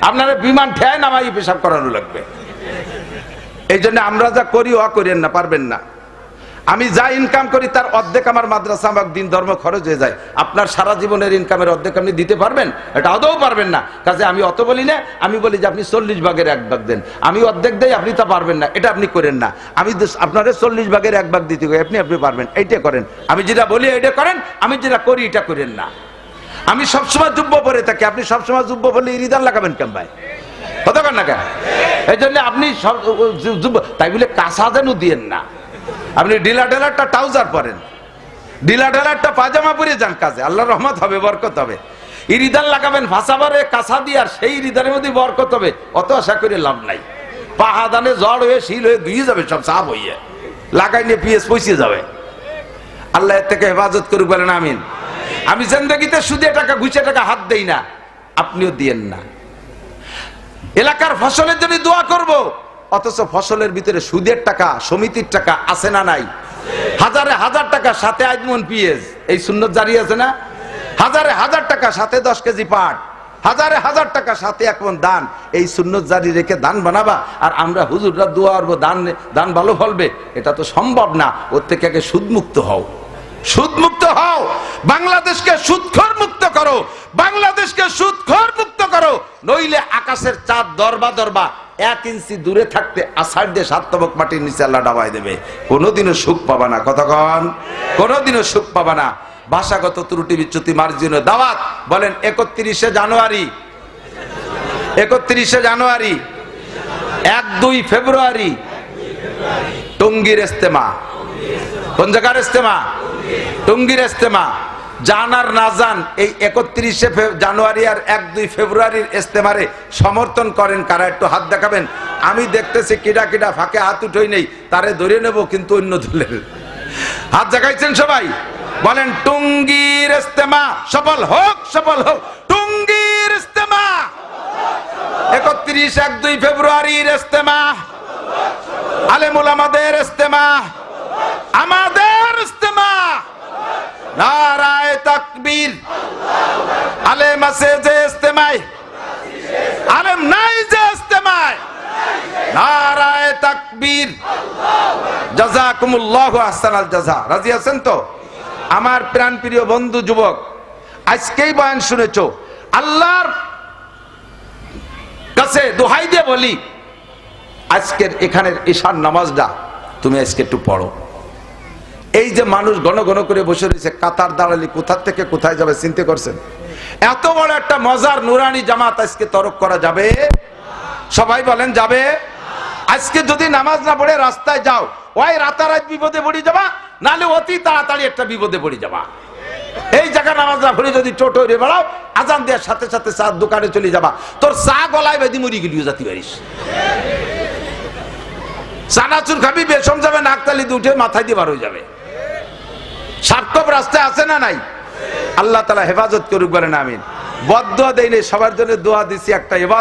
আপনারা বিমান ঠেয় নামাই পেশাব করানো লাগবে। এই জন্য আমরা যা করি ও করেন না, পারবেন না। আমি যা ইনকাম করি তার অর্ধেক আমার মাদ্রাসা, আমার দিন ধর্ম খরচ হয়ে যায়। আপনার সারা জীবনের ইনকামের অর্ধেক আপনি দিতে পারবেন? এটা আদৌ পারবেন না। কাজে আমি অত বলি না, আমি বলি যে আপনি 40 ভাগের 1 ভাগ দেন। আমি অর্ধেক দেই, আপনি তা পারবেন না, এটা আপনি করেন না। আমি আপনাদের 40 ভাগের 1 ভাগ দিতে করি, আপনি পারবেন, এইটা করেন। আমি যেটা বলি এইটা করেন, আমি যেটা করি এটা করেন না। আমি সবসময় জুব্ব পরে থাকি, আপনি সবসময় জুব্ব পরলে ইরিদান লাগাবেন কেন ভাই? কতক্ষণ না কেন? এই জন্য আপনি তাই বলে কাঁচা যেন দিয়েন না। আপনি ঢিলা ঢেলারটা ট্রাউজার পরেন, ঢিলা ঢেলারটা পায়জামা পরে যান কাজে, আল্লাহর রহমত হবে, বরকত হবে। ইরিদার লাগাবেন ফাঁসাবারে কাঁচা দিয়ে, আর সেই ইরিদারের মধ্যে বরকত হবে, অত আশা করে লাভ নাই। পাহাদানে জ্বর হয়ে শিল হয়ে ধুয়ে যাবে, সব সাপ হইয়ে লাগাই নিয়ে পিএস পৌঁছে যাবে। আল্লাহ এর থেকে হেফাজত করুক, বলেন আমিন। আমি জিন্দেগিতে সুদে টাকা ঘুষে টাকা হাত দেই না, আপনিও দিয়েন না। এলাকার ফসলের জন্য দোয়া করব, অথচ ফসলের ভিতরে সুদের টাকা, সমিতির টাকা আছে না নাই? হাজারে হাজার টাকা সাথে আজমন পিএস, এই সুন্নত জারি আছে না? হাজারে হাজার টাকা সাথে 10 কেজি পাট, হাজারে হাজার টাকা সাথে 1 মণ দান, এই সুন্নত জারি রেখে দান বানাবা, আর আমরা হুজুররা দোয়া করবো দান দান ভালো ফলবে, এটা তো সম্ভব না। ওর থেকে আগে সুদমুক্ত হও, সুদমুক্ত হও, বাংলাদেশকে সুদখোর মুক্ত করো, বাংলাদেশকে সুদখোর মুক্ত করো, নইলে আকাশের চাঁদ দরবা দরবা 1 ইঞ্চি দূরে থাকতে আষাঢ় দিয়ে 7 তবক মাটির নিচে আল্লাহ ডাবাই দেবে, কোনোদিনও সুখ পাবা না। কতক্ষণ? কোনোদিনও সুখ পাবা না। ভাষাগত ত্রুটি বিচ্যুতি মার্জিন দাওয়াত বলেন 31শে জানুয়ারি, 31শে জানুয়ারি, 1-2 ফেব্রুয়ারি টঙ্গীর ইস্তেমা। কোন জায়গার ইস্তেমা? টঙ্গীর ইস্তেমা। জান আর না জান, এই 31শে জানুয়ারি আর 1-2 ফেব্রুয়ারির ইস্তেমারে সমর্থন করেন কারা? একটু হাত দেখাবেন। আমি দেখতেছি কিডা কিডা ফাঁকে হাত উঠেই নেই, তারে ধরে নেব, কিন্তু অন্য দলের হাত জাগাইছেন সবাই। বলেন টঙ্গীর ইস্তেমা সফল হোক, সফল হোক। টঙ্গীর ইস্তেমা 31-1-2 ফেব্রুয়ারির ইস্তেমা, আলেম ওলামাদের ইস্তেমা, আমাদের ইস্তেমা। নারায়ে তাকবীর। আলেম আছে যে ইস্তেমায়, আলেম নাই যে ইস্তেমায়। নারায়ে তাকবীর। জাযাকুমুল্লাহু আহসানাল জাযা। রাজি আছেন তো? আমার প্রাণ প্রিয় বন্ধু যুবক, আজকেই বয়ান শুনেছো, আল্লাহর কাছে দোহাই দিয়ে বলি, আজকের এখানের ঈশার নামাজটা তুমি আজকে একটু পড়ো। এই যে মানুষ ঘন ঘন করে বসে রয়েছে, কাতার দাঁড়ালি কোথা থেকে কোথায় যাবে চিন্তা করছেন? এত বড় একটা মজার নুরানি জামাত আজকে তরক করা যাবে? সবাই বলেন যাবে? আজকে যদি নামাজ না পড়ে রাস্তায় যাও, ওই রাতারাত বিপদে পড়ে যাবা, নালে অতি তাড়াতাড়ি একটা বিপদে পড়ে যাবা। এই জায়গা নামাজ না পড়ে যদি টোটো রে বেড়াও, আজান দেওয়ার সাথে সাথে চা দোকানে চলে যাবা, তোর চা গলায় বেদি মুড়ি গিলিও যাতে পারিস। চানাচুর খাবি, বেসম যাবে, নাকতালি উঠে মাথায় দিয়ে বার হয়ে যাবে। সাতকপ রাস্তায় আছে না নাই? আল্লাহ তাআলা হেফাজত করুক, বলেন আমিন। বদদোয়া দেই নাই, সবার জন্য দোয়া দিছি, একটা ইবাদত।